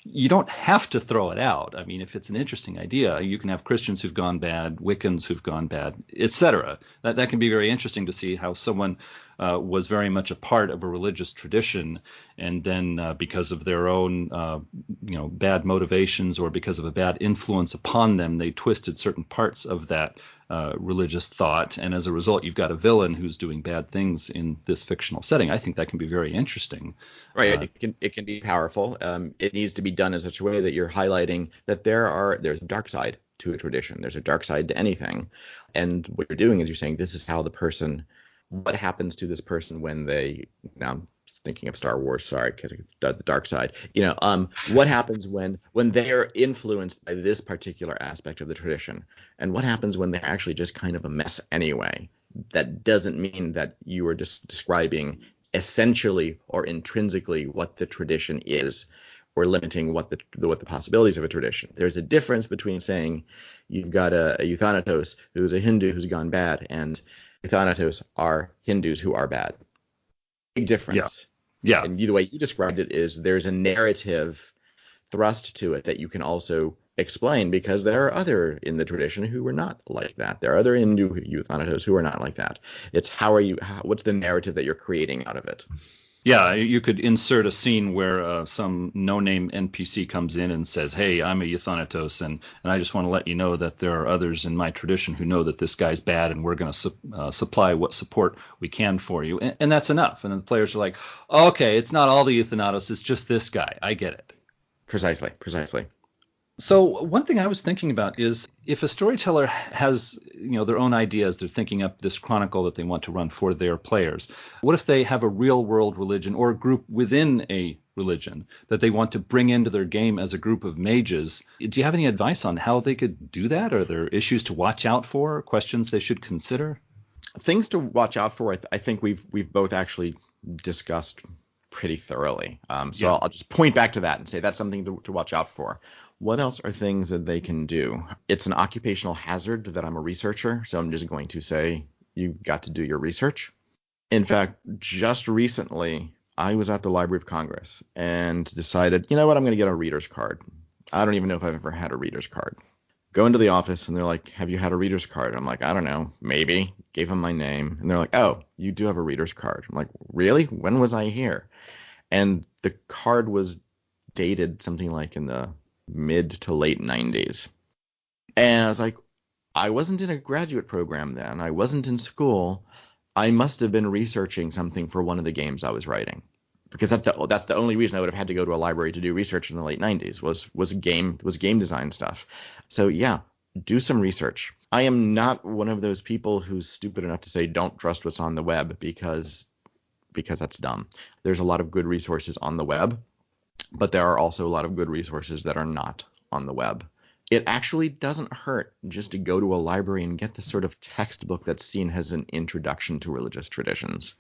you don't have to throw it out. I mean, if it's an interesting idea, you can have Christians who've gone bad, Wiccans who've gone bad, etc. That can be very interesting to see how someone was very much a part of a religious tradition, and then because of their own bad motivations or because of a bad influence upon them, they twisted certain parts of that religious thought, and as a result, you've got a villain who's doing bad things in this fictional setting. I think that can be very interesting. Right. It can be powerful. It needs to be done in such a way that you're highlighting that there's a dark side to a tradition. There's a dark side to anything. And what you're doing is you're saying this is how what happens to this person when now I'm thinking of Star Wars, sorry, because the dark side. What happens when they are influenced by this particular aspect of the tradition? And what happens when they're actually just kind of a mess anyway? That doesn't mean that you are just describing essentially or intrinsically what the tradition is, or limiting what the possibilities of a tradition. There's a difference between saying you've got a euthanatos who's a Hindu who's gone bad, and euthanatos are Hindus who are bad. Big difference. Yeah. And the way you described it is there's a narrative thrust to it that you can also explain, because there are other in the tradition who are not like that. There are other Hindu euthanatos who are not like that. It's what's the narrative that you're creating out of it? Yeah, you could insert a scene where some no-name NPC comes in and says, "Hey, I'm a euthanatos, and I just want to let you know that there are others in my tradition who know that this guy's bad, and we're going to supply what support we can for you." And that's enough. And then the players are like, "Okay, it's not all the euthanatos, it's just this guy. I get it." Precisely. So one thing I was thinking about is if a storyteller has, their own ideas, they're thinking up this chronicle that they want to run for their players. What if they have a real world religion or a group within a religion that they want to bring into their game as a group of mages? Do you have any advice on how they could do that? Are there issues to watch out for, questions they should consider? Things to watch out for, I think we've both actually discussed pretty thoroughly. So I'll just point back to that and say that's something to watch out for. What else are things that they can do? It's an occupational hazard that I'm a researcher, so I'm just going to say you've got to do your research. In fact, just recently, I was at the Library of Congress and decided, you know what, I'm going to get a reader's card. I don't even know if I've ever had a reader's card. Go into the office and they're like, "Have you had a reader's card?" I'm like, "I don't know, maybe." Gave them my name and they're like, "Oh, you do have a reader's card." I'm like, "Really? When was I here?" And the card was dated something like in the mid to late 90s. And I was like, I wasn't in a graduate program then. I wasn't in school. I must have been researching something for one of the games I was writing, because that's the only reason I would have had to go to a library to do research in the late 90s was game design stuff. So yeah, do some research. I am not one of those people who's stupid enough to say don't trust what's on the web, because that's dumb. There's a lot of good resources on the web, but there are also a lot of good resources that are not on the web. It actually doesn't hurt just to go to a library and get the sort of textbook that's seen as an introduction to religious traditions.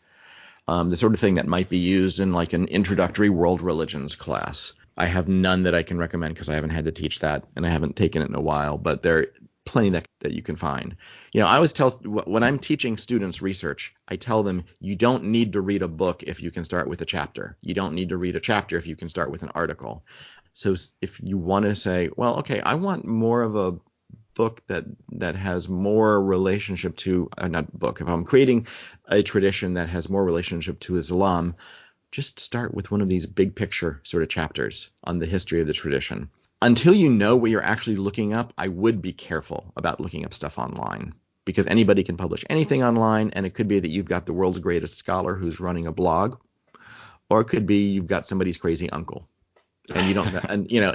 The sort of thing that might be used in like an introductory world religions class. I have none that I can recommend because I haven't had to teach that and I haven't taken it in a while, but there are plenty that you can find. I always tell, when I'm teaching students research, I tell them you don't need to read a book if you can start with a chapter. You don't need to read a chapter if you can start with an article. So if you want to say, well, okay, I want more of a book that has more relationship to, not book, if I'm creating a tradition that has more relationship to Islam, just start with one of these big picture sort of chapters on the history of the tradition. Until you know what you're actually looking up, I would be careful about looking up stuff online, because anybody can publish anything online, and it could be that you've got the world's greatest scholar who's running a blog, or it could be you've got somebody's crazy uncle, and you don't,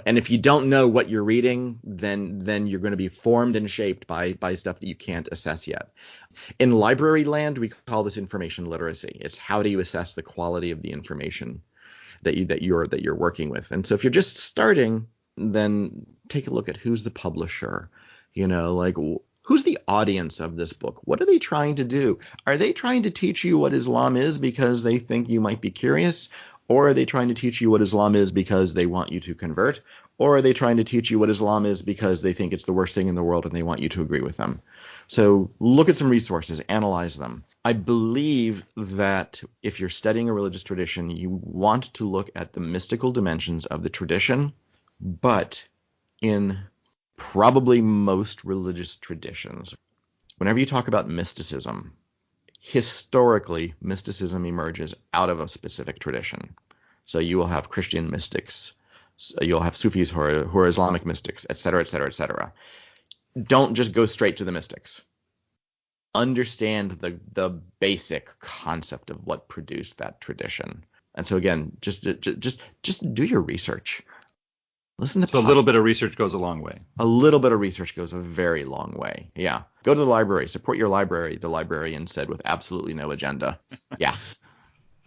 and if you don't know what you're reading, then you're going to be formed and shaped by stuff that you can't assess yet. In library land, we call this information literacy. It's how do you assess the quality of the information that you're working with. And so if you're just starting, then take a look at who's the publisher, like Who's the audience of this book? What are they trying to do? Are they trying to teach you what Islam is because they think you might be curious? Or are they trying to teach you what Islam is because they want you to convert? Or are they trying to teach you what Islam is because they think it's the worst thing in the world and they want you to agree with them? So look at some resources, analyze them. I believe that if you're studying a religious tradition, you want to look at the mystical dimensions of the tradition, but in probably most religious traditions, whenever you talk about mysticism, historically, mysticism emerges out of a specific tradition. So you will have Christian mystics, you'll have Sufis who are Islamic mystics, et cetera, et cetera, et cetera. Don't just go straight to the mystics. Understand the basic concept of what produced that tradition. And so again, just do your research. Listen to So a little bit of research goes a long way. A little bit of research goes a very long way. Yeah. Go to the library. Support your library, the librarian said with absolutely no agenda. Yeah.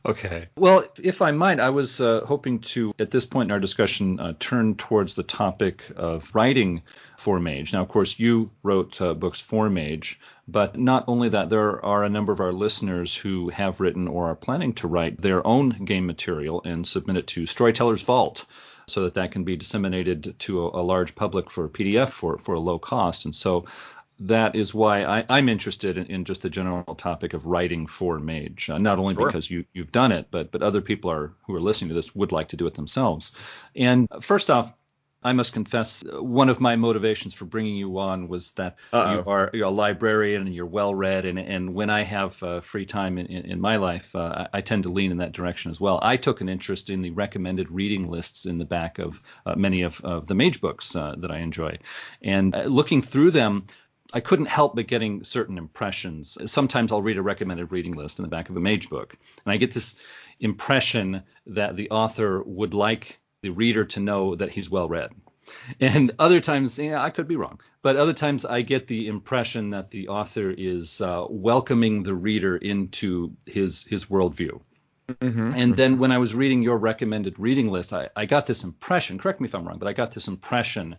Okay. Well, if I might, I was hoping to, at this point in our discussion, turn towards the topic of writing for Mage. Now, of course, you wrote books for Mage, but not only that, there are a number of our listeners who have written or are planning to write their own game material and submit it to Storytellers Vault, so that can be disseminated to a large public for PDF for a low cost. And so that is why I'm interested in just the general topic of writing for Mage, not only Sure. because you've done it, but other people who are listening to this would like to do it themselves. And first off, I must confess, one of my motivations for bringing you on was that you're a librarian and you're well-read, and when I have free time in my life, I tend to lean in that direction as well. I took an interest in the recommended reading lists in the back of many of the Mage books that I enjoy. And looking through them, I couldn't help but getting certain impressions. Sometimes I'll read a recommended reading list in the back of a Mage book, and I get this impression that the author would like the reader to know that he's well read. And other times, I could be wrong, but other times I get the impression that the author is welcoming the reader into his worldview. Mm-hmm. And then when I was reading your recommended reading list, I got this impression, correct me if I'm wrong, but I got this impression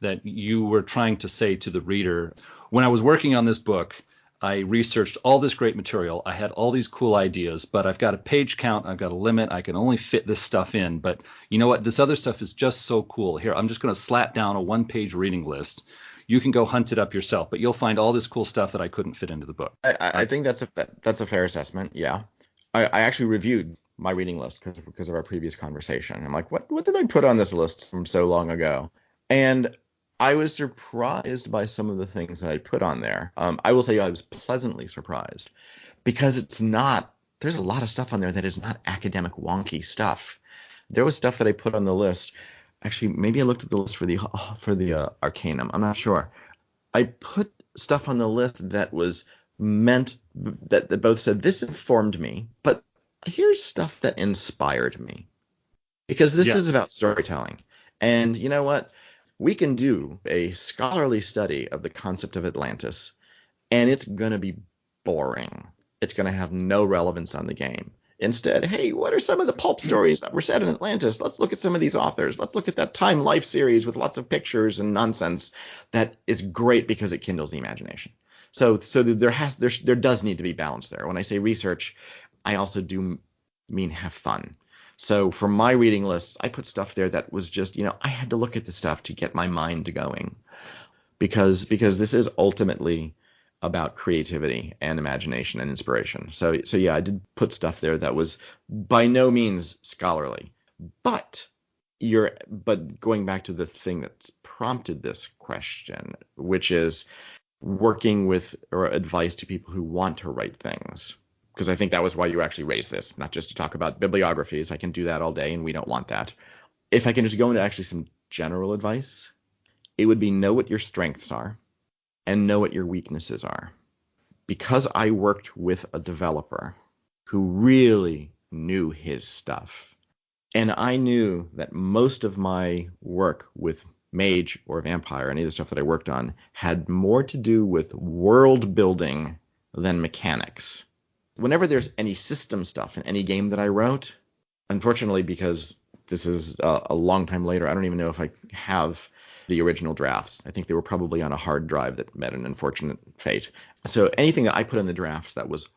that you were trying to say to the reader, when I was working on this book, I researched all this great material. I had all these cool ideas, but I've got a page count. I've got a limit. I can only fit this stuff in. But you know what? This other stuff is just so cool. Here, I'm just going to slap down a one-page reading list. You can go hunt it up yourself, but you'll find all this cool stuff that I couldn't fit into the book. I think that's a fair assessment. Yeah. I actually reviewed my reading list because of our previous conversation. I'm like, what did I put on this list from so long ago? And I was surprised by some of the things that I put on there. I will say I was pleasantly surprised because there's a lot of stuff on there that is not academic wonky stuff. There was stuff that I put on the list. Actually, maybe I looked at the list for the Arcanum. I'm not sure. I put stuff on the list that was meant that both said this informed me, but here's stuff that inspired me. Because this is about storytelling. And you know what? We can do a scholarly study of the concept of Atlantis, and it's going to be boring. It's going to have no relevance on the game. Instead, hey, what are some of the pulp stories that were set in Atlantis? Let's look at some of these authors. Let's look at that Time Life series with lots of pictures and nonsense that is great because it kindles the imagination. So there does need to be balance there. When I say research, I also do mean have fun. So for my reading lists, I put stuff there that was just, I had to look at the stuff to get my mind going because this is ultimately about creativity and imagination and inspiration. So yeah, I did put stuff there that was by no means scholarly, but going back to the thing that's prompted this question, which is working with or advice to people who want to write things. Because I think that was why you actually raised this, not just to talk about bibliographies. I can do that all day, and we don't want that. If I can just go into actually some general advice, it would be know what your strengths are and know what your weaknesses are. Because I worked with a developer who really knew his stuff, and I knew that most of my work with Mage or Vampire, any of the stuff that I worked on, had more to do with world building than mechanics. Whenever there's any system stuff in any game that I wrote, unfortunately, because this is a long time later, I don't even know if I have the original drafts. I think they were probably on a hard drive that met an unfortunate fate. So anything that I put in the drafts that was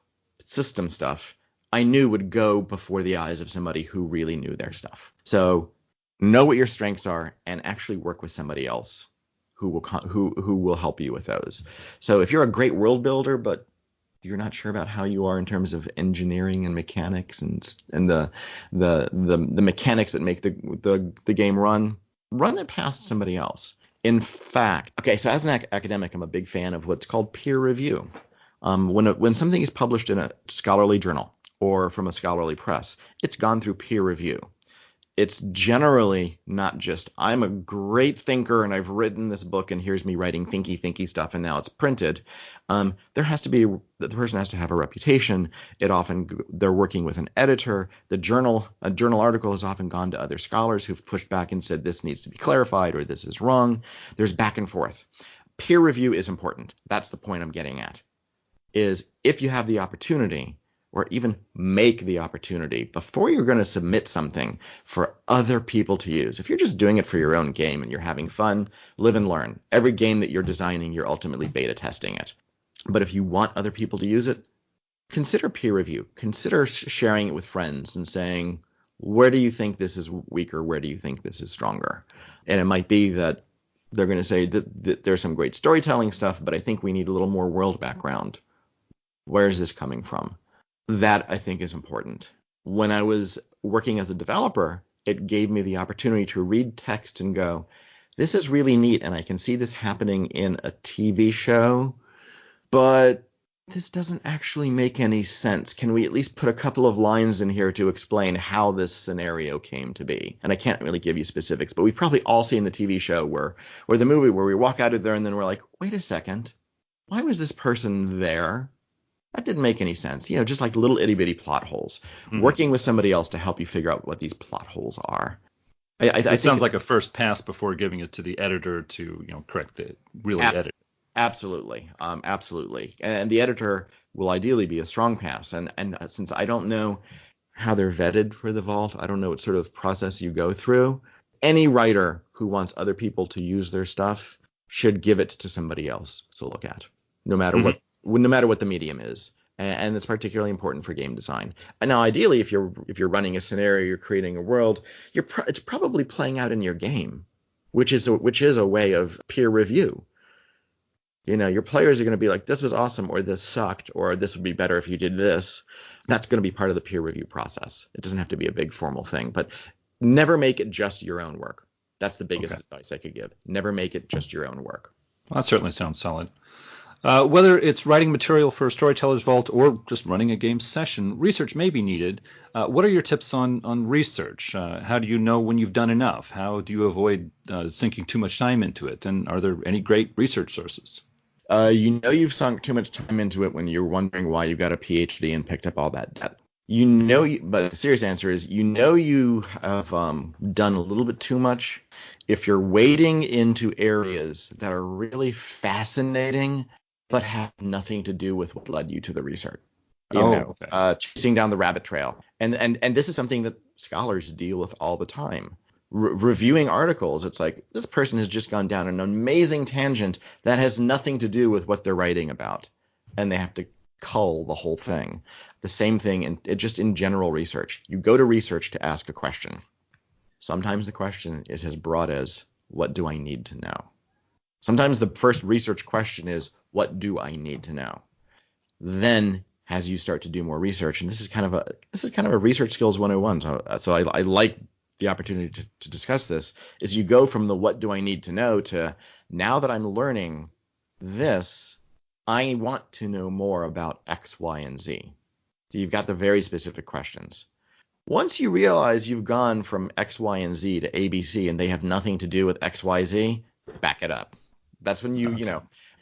system stuff, I knew would go before the eyes of somebody who really knew their stuff. So know what your strengths are and actually work with somebody else who will help you with those. So if you're a great world builder, but you're not sure about how you are in terms of engineering and mechanics and the mechanics that make the game run it past somebody else. In fact, okay, so as an academic, I'm a big fan of what's called peer review. When something is published in a scholarly journal or from a scholarly press, it's gone through peer review. It's generally not just, I'm a great thinker and I've written this book and here's me writing thinky stuff and now it's printed. The person has to have a reputation. They're working with an editor. A journal article has often gone to other scholars who've pushed back and said this needs to be clarified or this is wrong. There's back and forth. Peer review is important. That's the point I'm getting at, is if you have the opportunity, or even make the opportunity before you're going to submit something for other people to use. If you're just doing it for your own game and you're having fun, live and learn. Every game that you're designing, you're ultimately beta testing it. But if you want other people to use it, consider peer review. Consider sharing it with friends and saying, where do you think this is weaker? Where do you think this is stronger? And it might be that they're going to say that there's some great storytelling stuff, but I think we need a little more world background. Where is this coming from? That, I think, is important. When I was working as a developer, it gave me the opportunity to read text and go, this is really neat, and I can see this happening in a TV show, but this doesn't actually make any sense. Can we at least put a couple of lines in here to explain how this scenario came to be? And I can't really give you specifics, but we've probably all seen the TV show or the movie where we walk out of there and then we're like, wait a second, why was this person there? That didn't make any sense. Just like little itty bitty plot holes. Mm-hmm. Working with somebody else to help you figure out what these plot holes are. I think sounds like a first pass before giving it to the editor to correct it, really edit. Absolutely, absolutely. And the editor will ideally be a strong pass. And since I don't know how they're vetted for the vault, I don't know what sort of process you go through. Any writer who wants other people to use their stuff should give it to somebody else to look at, no matter what the medium is. And it's particularly important for game design. And now, ideally, if you're running a scenario, you're creating a world, it's probably playing out in your game, which is a way of peer review. Your players are going to be like, this was awesome, or this sucked, or this would be better if you did this. That's going to be part of the peer review process. It doesn't have to be a big formal thing, but never make it just your own work. That's the biggest advice I could give. Never make it just your own work. Well, that certainly sounds solid. Whether it's writing material for Storytellers Vault or just running a game session, research may be needed. What are your tips on research? How do you know when you've done enough? How do you avoid sinking too much time into it? And are there any great research sources? You've sunk too much time into it when you're wondering why you got a PhD and picked up all that debt. But the serious answer is, you have done a little bit too much if you're wading into areas that are really fascinating but have nothing to do with what led you to the research. Chasing down the rabbit trail. And this is something that scholars deal with all the time. Reviewing articles, it's like, this person has just gone down an amazing tangent that has nothing to do with what they're writing about. And they have to cull the whole thing. The same thing just in general research. You go to research to ask a question. Sometimes the question is as broad as, what do I need to know? Sometimes the first research question is, what do I need to know? Then, as you start to do more research, and this is kind of a research skills 101. So I like the opportunity to discuss this. Is you go from the what do I need to know to, now that I'm learning this, I want to know more about X, Y, and Z. So you've got the very specific questions. Once you realize you've gone from X, Y, and Z to A, B, C, and they have nothing to do with X, Y, Z, back it up. That's when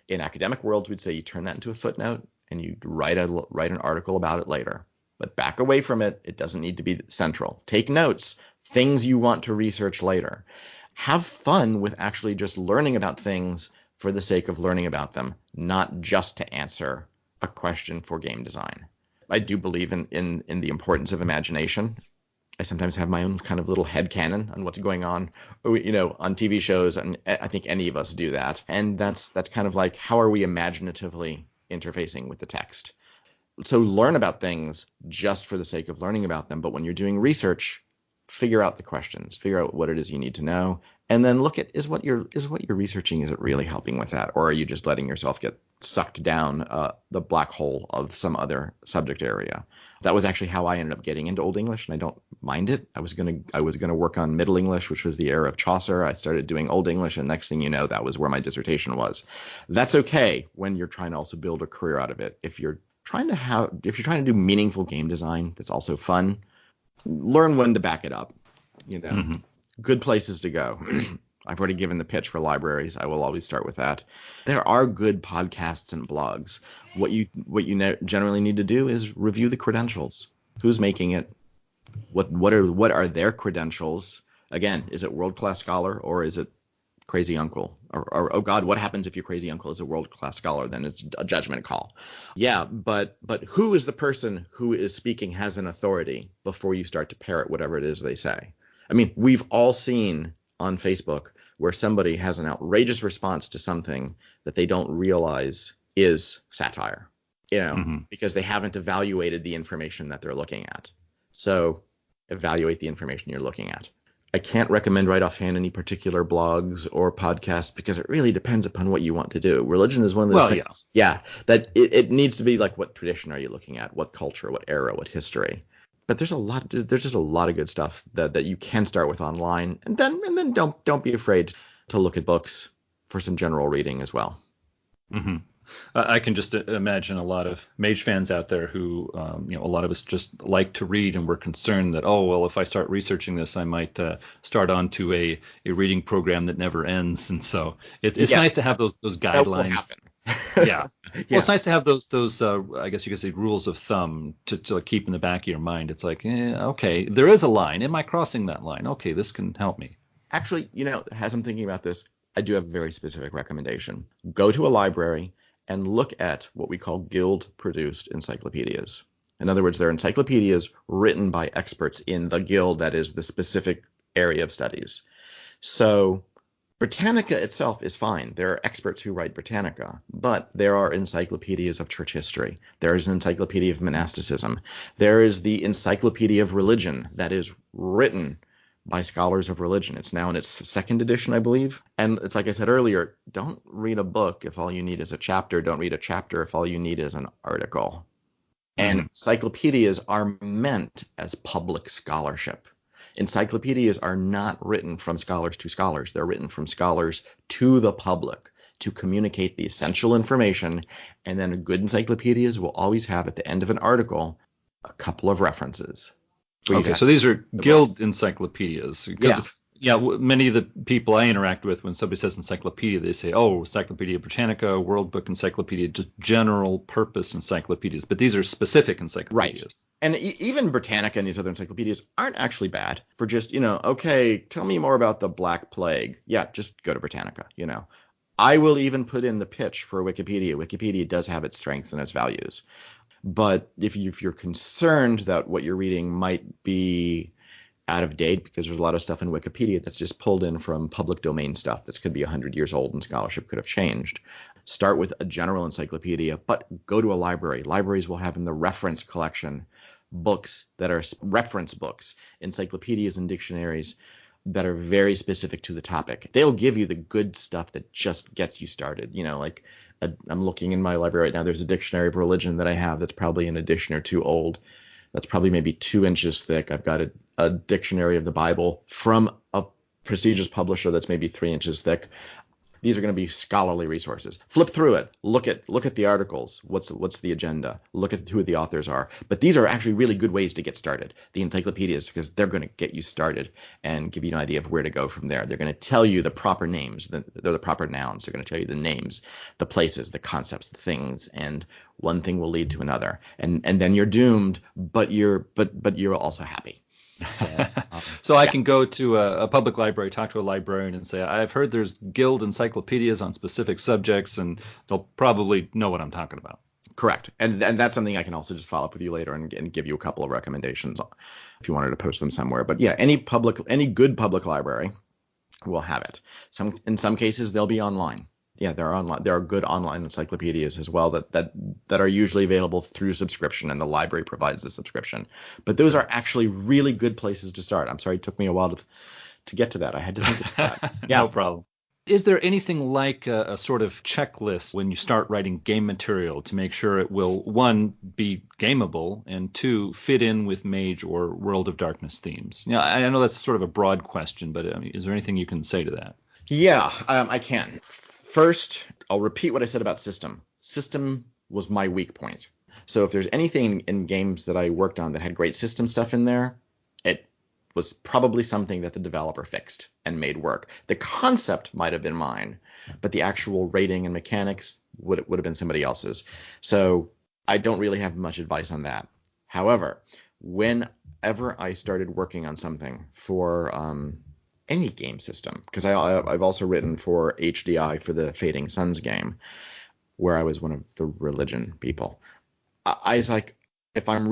in academic worlds, we'd say you turn that into a footnote and you write an article about it later. But back away from it. It doesn't need to be central. Take notes, things you want to research later. Have fun with actually just learning about things for the sake of learning about them, not just to answer a question for game design. I do believe in the importance of imagination. I sometimes have my own kind of little headcanon on what's going on, on TV shows, and I think any of us do that. And that's kind of like, how are we imaginatively interfacing with the text? So learn about things just for the sake of learning about them. But when you're doing research, figure out the questions, figure out what it is you need to know, and then look at is what you're researching, is it really helping with that, or are you just letting yourself get sucked down the black hole of some other subject area? That was actually how I ended up getting into Old English, and I don't mind it. I was gonna work on Middle English, which was the era of Chaucer. I started doing Old English, and next thing you know, that was where my dissertation was. That's okay when you're trying to also build a career out of it. If you're trying to do meaningful game design that's also fun, learn when to back it up. Good places to go. I've already given the pitch for libraries. I will always start with that. There are good podcasts and blogs. What you generally need to do is review the credentials. Who's making it? What are their credentials? Again, is it world-class scholar, or is it crazy uncle? Or oh God, what happens if your crazy uncle is a world-class scholar? Then it's a judgment call. Yeah, but who is the person who is speaking has an authority before you start to parrot whatever it is they say? I mean, we've all seen on Facebook where somebody has an outrageous response to something that they don't realize is satire, because they haven't evaluated the information that they're looking at. So evaluate the information you're looking at. I can't recommend right offhand any particular blogs or podcasts because it really depends upon what you want to do. Religion is one of those things. Yeah, that it needs to be like, what tradition are you looking at? What culture? What era? What history? But there's just a lot of good stuff that you can start with online, and then don't be afraid to look at books for some general reading as well. Mm-hmm. I can just imagine a lot of Mage fans out there who, a lot of us just like to read, and we're concerned that, oh, well, if I start researching this, I might start onto a reading program that never ends. And so it's nice to have those guidelines. Yeah. Well, it's nice to have those I guess you could say rules of thumb to keep in the back of your mind. It's like, okay, there is a line. Am I crossing that line? Okay, this can help me. Actually, as I'm thinking about this, I do have a very specific recommendation. Go to a library and look at what we call guild-produced encyclopedias. In other words, they're encyclopedias written by experts in the guild that is the specific area of studies. So Britannica itself is fine. There are experts who write Britannica, but there are encyclopedias of church history. There is an encyclopedia of monasticism. There is the Encyclopedia of Religion that is written by scholars of religion. It's now in its second edition, I believe. And it's like I said earlier, don't read a book if all you need is a chapter. Don't read a chapter if all you need is an article. And encyclopedias are meant as public scholarship. Encyclopedias are not written from scholars to scholars. They're written from scholars to the public to communicate the essential information. And then good encyclopedias will always have at the end of an article a couple of references. Okay, so these are guild encyclopedias. Many of the people I interact with, when somebody says encyclopedia, they say, oh, Encyclopedia Britannica, World Book Encyclopedia, just general purpose encyclopedias. But these are specific encyclopedias. Right. And even Britannica and these other encyclopedias aren't actually bad for just, okay, tell me more about the Black Plague. Yeah, just go to Britannica, I will even put in the pitch for Wikipedia. Wikipedia does have its strengths and its values. But if you're concerned that what you're reading might be out of date, because there's a lot of stuff in Wikipedia that's just pulled in from public domain stuff that could be 100 years old and scholarship could have changed, start with a general encyclopedia, but go to a library. Libraries will have in the reference collection books that are reference books, encyclopedias and dictionaries that are very specific to the topic. They'll give you the good stuff that just gets you started. I'm looking in my library right now. There's a dictionary of religion that I have that's probably an edition or two old. That's probably maybe 2 inches thick. I've got a dictionary of the Bible from a prestigious publisher that's maybe 3 inches thick. These are going to be scholarly resources. Flip through it. Look at the articles. What's the agenda? Look at who the authors are. But these are actually really good ways to get started. The encyclopedias, because they're going to get you started and give you an idea of where to go from there. They're going to tell you the proper names. They're the proper nouns. They're going to tell you the names, the places, the concepts, the things, and one thing will lead to another. And then you're doomed, but you're also happy. So I can go to a public library, talk to a librarian and say, I've heard there's guild encyclopedias on specific subjects, and they'll probably know what I'm talking about. Correct. And that's something I can also just follow up with you later and give you a couple of recommendations if you wanted to post them somewhere. But yeah, any good public library will have it. In some cases they'll be online. Yeah, they're online. There are good online encyclopedias as well that are usually available through subscription, and the library provides the subscription. But those are actually really good places to start. I'm sorry it took me a while to get to that. I had to think about that. Yeah. No problem. Is there anything like a sort of checklist when you start writing game material to make sure it will, one, be gameable, and two, fit in with Mage or World of Darkness themes? I know that's sort of a broad question, but is there anything you can say to that? Yeah, I can. First, I'll repeat what I said about system. System was my weak point. So if there's anything in games that I worked on that had great system stuff in there, it was probably something that the developer fixed and made work. The concept might have been mine, but the actual rating and mechanics would have been somebody else's. So I don't really have much advice on that. However, whenever I started working on something for any game system, because I've also written for HDI for the Fading Suns game, where I was one of the religion people. I was like, if I'm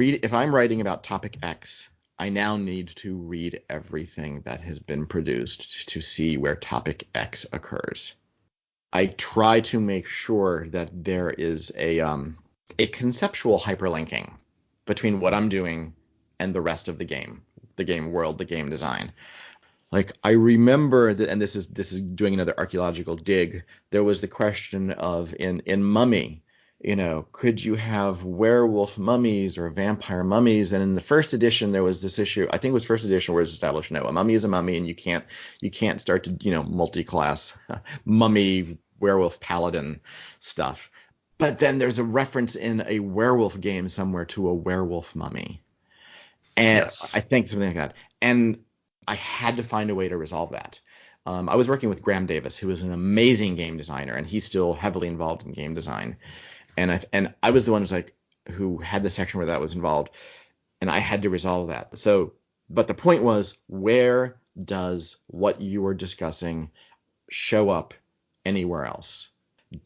writing about topic X, I now need to read everything that has been produced to see where topic X occurs. I try to make sure that there is a conceptual hyperlinking between what I'm doing and the rest of the game world, the game design. Like, I remember that, and this is doing another archaeological dig. There was the question of in Mummy, could you have werewolf mummies or vampire mummies? And in the first edition, there was this issue. I think it was first edition where it was established, no, a mummy is a mummy, and you can't start to multi-class mummy werewolf paladin stuff. But then there's a reference in a werewolf game somewhere to a werewolf mummy, and yes. I think something like that. And I had to find a way to resolve that. I was working with Graham Davis, who is an amazing game designer, and he's still heavily involved in game design. And I was the one who had the section where that was involved, and I had to resolve that. So, but the point was, where does what you were discussing show up anywhere else?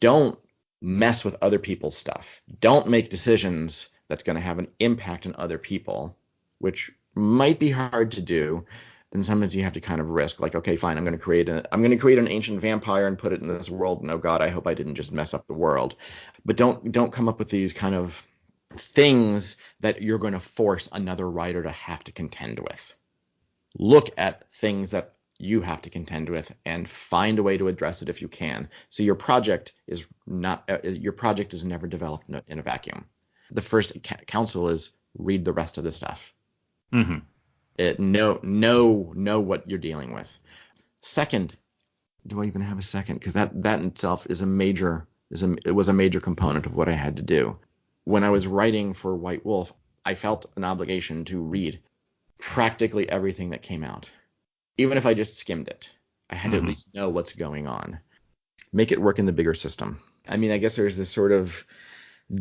Don't mess with other people's stuff. Don't make decisions that's going to have an impact on other people, which might be hard to do. And sometimes you have to kind of risk, like, okay, fine, I'm going to create an ancient vampire and put it in this world. And oh God, I hope I didn't just mess up the world. But don't come up with these kind of things that you're going to force another writer to have to contend with. Look at things that you have to contend with and find a way to address it if you can. So your project is never developed in a vacuum. The first counsel is read the rest of the stuff. Mm-hmm. Know what you're dealing with. Second, do I even have a second? Because that in itself is it was a major component of what I had to do. When I was writing for White Wolf, I felt an obligation to read practically everything that came out. Even if I just skimmed it, I had to at least know what's going on. Make it work in the bigger system. I mean, I guess there's this sort of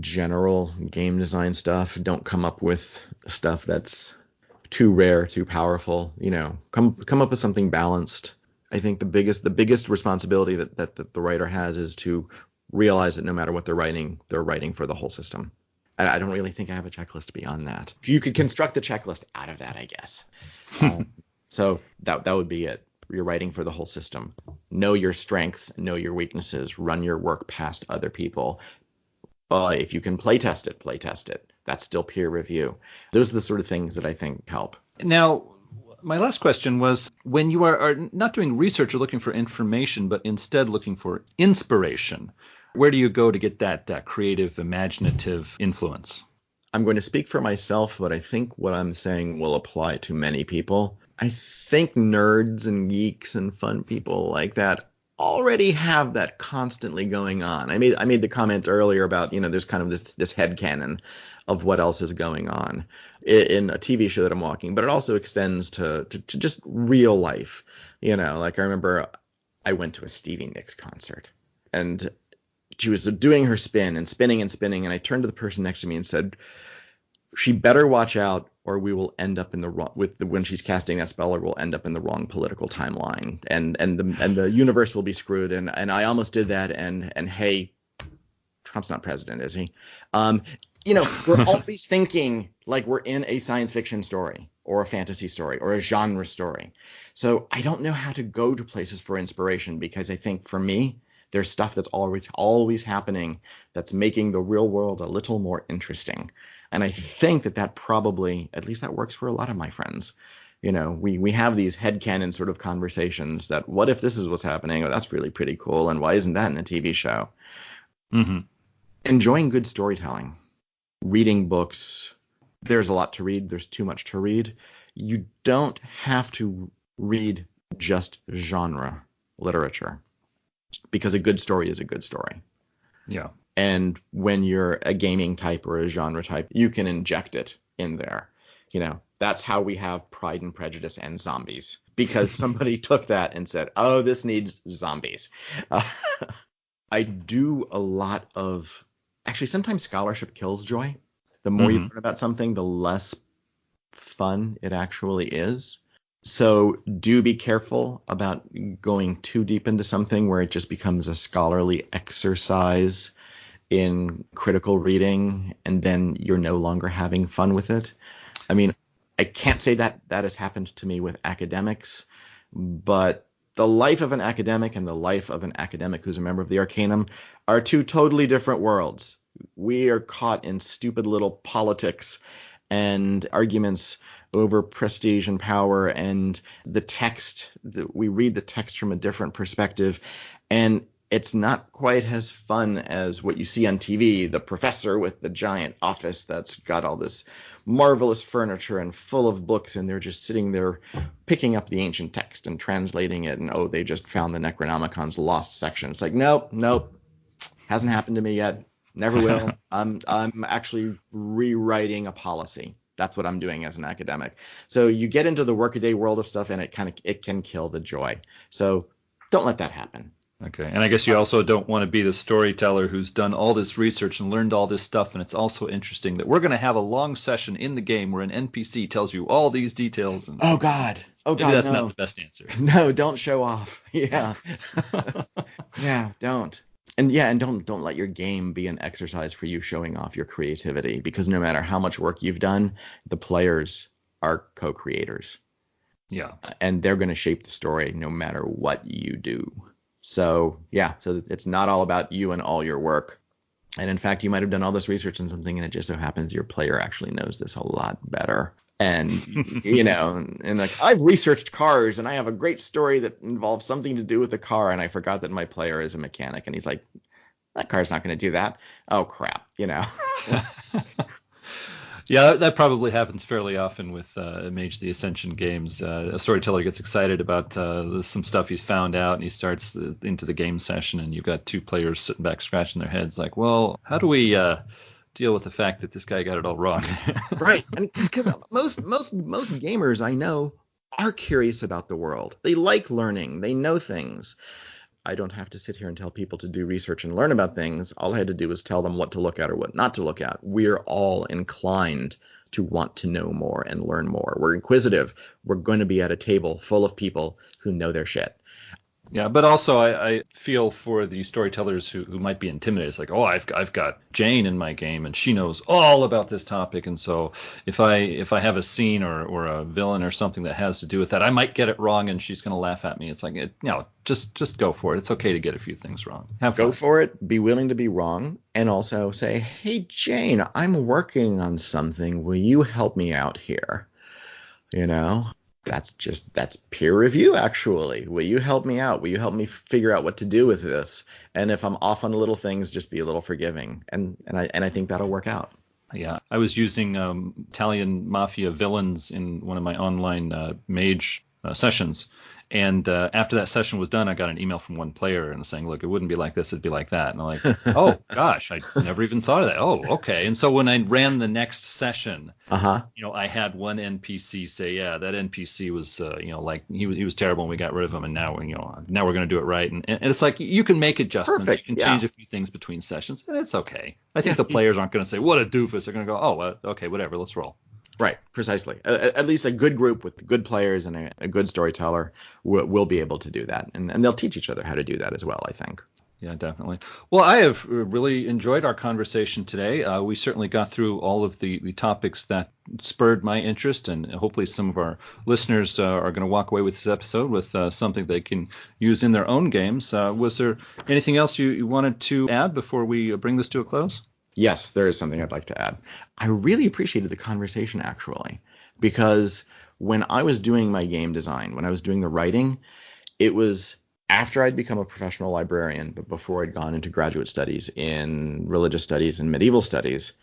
general game design stuff. Don't come up with stuff that's too rare, too powerful. Come up with something balanced. I think the biggest responsibility that the writer has is to realize that no matter what they're writing for the whole system. I don't really think I have a checklist beyond that. You could construct the checklist out of that, I guess. So that would be it. You're writing for the whole system. Know your strengths, know your weaknesses, run your work past other people. If you can playtest it. That's still peer review. Those are the sort of things that I think help. Now, my last question was, when you are not doing research or looking for information, but instead looking for inspiration, where do you go to get that creative, imaginative influence? I'm going to speak for myself, but I think what I'm saying will apply to many people. I think nerds and geeks and fun people like that already have that constantly going on. I made the comment earlier about, there's kind of this headcanon of what else is going on in a TV show that I'm watching, but it also extends to just real life. Like I remember I went to a Stevie Nicks concert, and she was doing her spin and spinning and spinning, and I turned to the person next to me and said, she better watch out, or we will end up in the wrong when she's casting that spell, or we'll end up in the wrong political timeline, and the universe will be screwed. And I almost did that. And hey, Trump's not president, is he? We're always thinking like we're in a science fiction story, or a fantasy story or a genre story. So I don't know how to go to places for inspiration, because I think for me, there's stuff that's always happening that's making the real world a little more interesting. And I think that probably, at least that works for a lot of my friends. We have these headcanon sort of conversations that, what if this is what's happening? Oh, that's really pretty cool. And why isn't that in a TV show? Mm-hmm. Enjoying good storytelling, reading books. There's a lot to read. There's too much to read. You don't have to read just genre literature, because a good story is a good story. Yeah. And when you're a gaming type or a genre type, you can inject it in there. That's how we have Pride and Prejudice and zombies, because somebody took that and said, oh, this needs zombies. I do a lot of, actually, sometimes scholarship kills joy. The more you learn about something, the less fun it actually is. So do be careful about going too deep into something where it just becomes a scholarly exercise in critical reading, and then you're no longer having fun with it. I mean, I can't say that has happened to me with academics, but the life of an academic and the life of an academic who's a member of the Arcanum are two totally different worlds. We are caught in stupid little politics and arguments over prestige and power, and the text. We read the text from a different perspective, and it's not quite as fun as what you see on TV, the professor with the giant office that's got all this marvelous furniture and full of books, and they're just sitting there picking up the ancient text and translating it, and they just found the Necronomicon's lost section. It's like, nope, hasn't happened to me yet. Never will. I'm actually rewriting a policy. That's what I'm doing as an academic. So you get into the workaday world of stuff, and it can kill the joy. So don't let that happen. Okay. And I guess you also don't want to be the storyteller who's done all this research and learned all this stuff, and it's also interesting that we're going to have a long session in the game where an NPC tells you all these details. And Oh God, maybe that's not the best answer. No, don't show off. Yeah. Yeah, don't. And don't let your game be an exercise for you showing off your creativity, because no matter how much work you've done, the players are co-creators. Yeah. And they're going to shape the story no matter what you do. So it's not all about you and all your work. And in fact, you might have done all this research on something, and it just so happens your player actually knows this a lot better. And, and like, I've researched cars, and I have a great story that involves something to do with the car, and I forgot that my player is a mechanic. And he's like, that car's not going to do that. Oh, crap, Yeah, that probably happens fairly often with Mage the Ascension games. A storyteller gets excited about some stuff he's found out, and he starts into the game session, and you've got two players sitting back scratching their heads like, well, how do we deal with the fact that this guy got it all wrong? Right. And because most gamers I know are curious about the world. They like learning. They know things. I don't have to sit here and tell people to do research and learn about things. All I had to do was tell them what to look at or what not to look at. We're all inclined to want to know more and learn more. We're inquisitive. We're going to be at a table full of people who know their shit. Yeah, but also I feel for the storytellers who might be intimidated. It's like, oh, I've got Jane in my game, and she knows all about this topic, and so if I have a scene or a villain or something that has to do with that, I might get it wrong, and she's going to laugh at me. It's like, just go for it. It's okay to get a few things wrong. Have fun. Go for it. Be willing to be wrong, and also say, hey, Jane, I'm working on something. Will you help me out here? That's peer review, actually. Will you help me out? Will you help me figure out what to do with this? And if I'm off on little things, just be a little forgiving. And I think that'll work out. Yeah, I was using Italian mafia villains in one of my online Mage sessions. And after that session was done, I got an email from one player and saying, look, it wouldn't be like this, it'd be like that. And I'm like, oh, gosh, I never even thought of that. Oh, okay. And so when I ran the next session, I had one NPC say, yeah, that NPC was, like he was terrible and we got rid of him. And now, now we're going to do it right. And it's like you can make adjustments. Perfect. You can change a few things between sessions, and it's okay. I think the players aren't going to say, what a doofus. They're going to go, oh, okay, whatever, let's roll. Right, precisely. At least a good group with good players and a good storyteller will be able to do that. And they'll teach each other how to do that as well, I think. Yeah, definitely. Well, I have really enjoyed our conversation today. We certainly got through all of the topics that spurred my interest, and hopefully some of our listeners are going to walk away with this episode with something they can use in their own games. Was there anything else you wanted to add before we bring this to a close? Yes, there is something I'd like to add. I really appreciated the conversation, actually, because when I was doing my game design, when I was doing the writing, it was after I'd become a professional librarian, but before I'd gone into graduate studies in religious studies and medieval studies.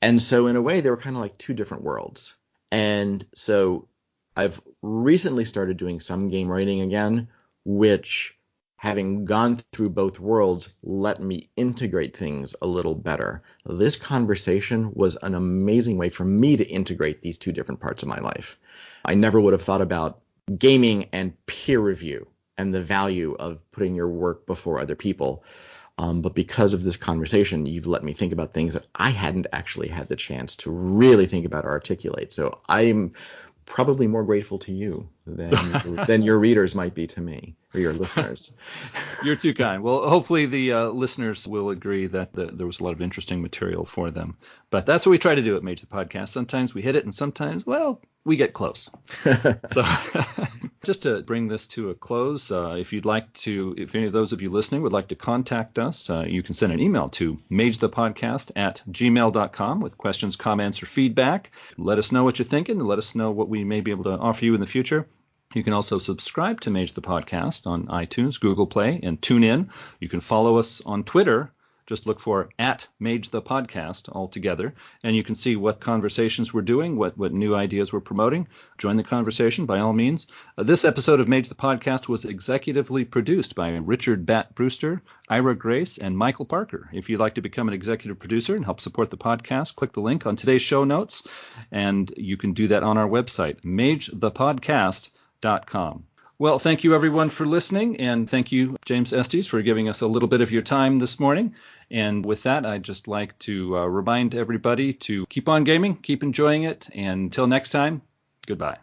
And so in a way, they were kind of like two different worlds. And so I've recently started doing some game writing again, which, having gone through both worlds, let me integrate things a little better. This conversation was an amazing way for me to integrate these two different parts of my life. I never would have thought about gaming and peer review and the value of putting your work before other people. But because of this conversation, you've let me think about things that I hadn't actually had the chance to really think about or articulate. So I'm probably more grateful to you than your readers might be to me, or your listeners. You're too kind. Well, hopefully the listeners will agree that there was a lot of interesting material for them. But that's what we try to do at Mage the Podcast. Sometimes we hit it, and sometimes, well, we get close. So just to bring this to a close, if any of those of you listening would like to contact us, you can send an email to magethepodcast@gmail.com with questions, comments, or feedback. Let us know what you're thinking, and let us know what we may be able to offer you in the future. You can also subscribe to Mage the Podcast on iTunes, Google Play, and TuneIn. You can follow us on Twitter. Just look for @MageThePodcast all together, and you can see what conversations we're doing, what new ideas we're promoting. Join the conversation by all means. This episode of Mage the Podcast was executively produced by Richard Batt Brewster, Ira Grace, and Michael Parker. If you'd like to become an executive producer and help support the podcast, click the link on today's show notes, and you can do that on our website, magethepodcast.com. Well, thank you everyone for listening, and thank you, James Estes, for giving us a little bit of your time this morning. And with that, I'd just like to remind everybody to keep on gaming, keep enjoying it, and until next time, goodbye.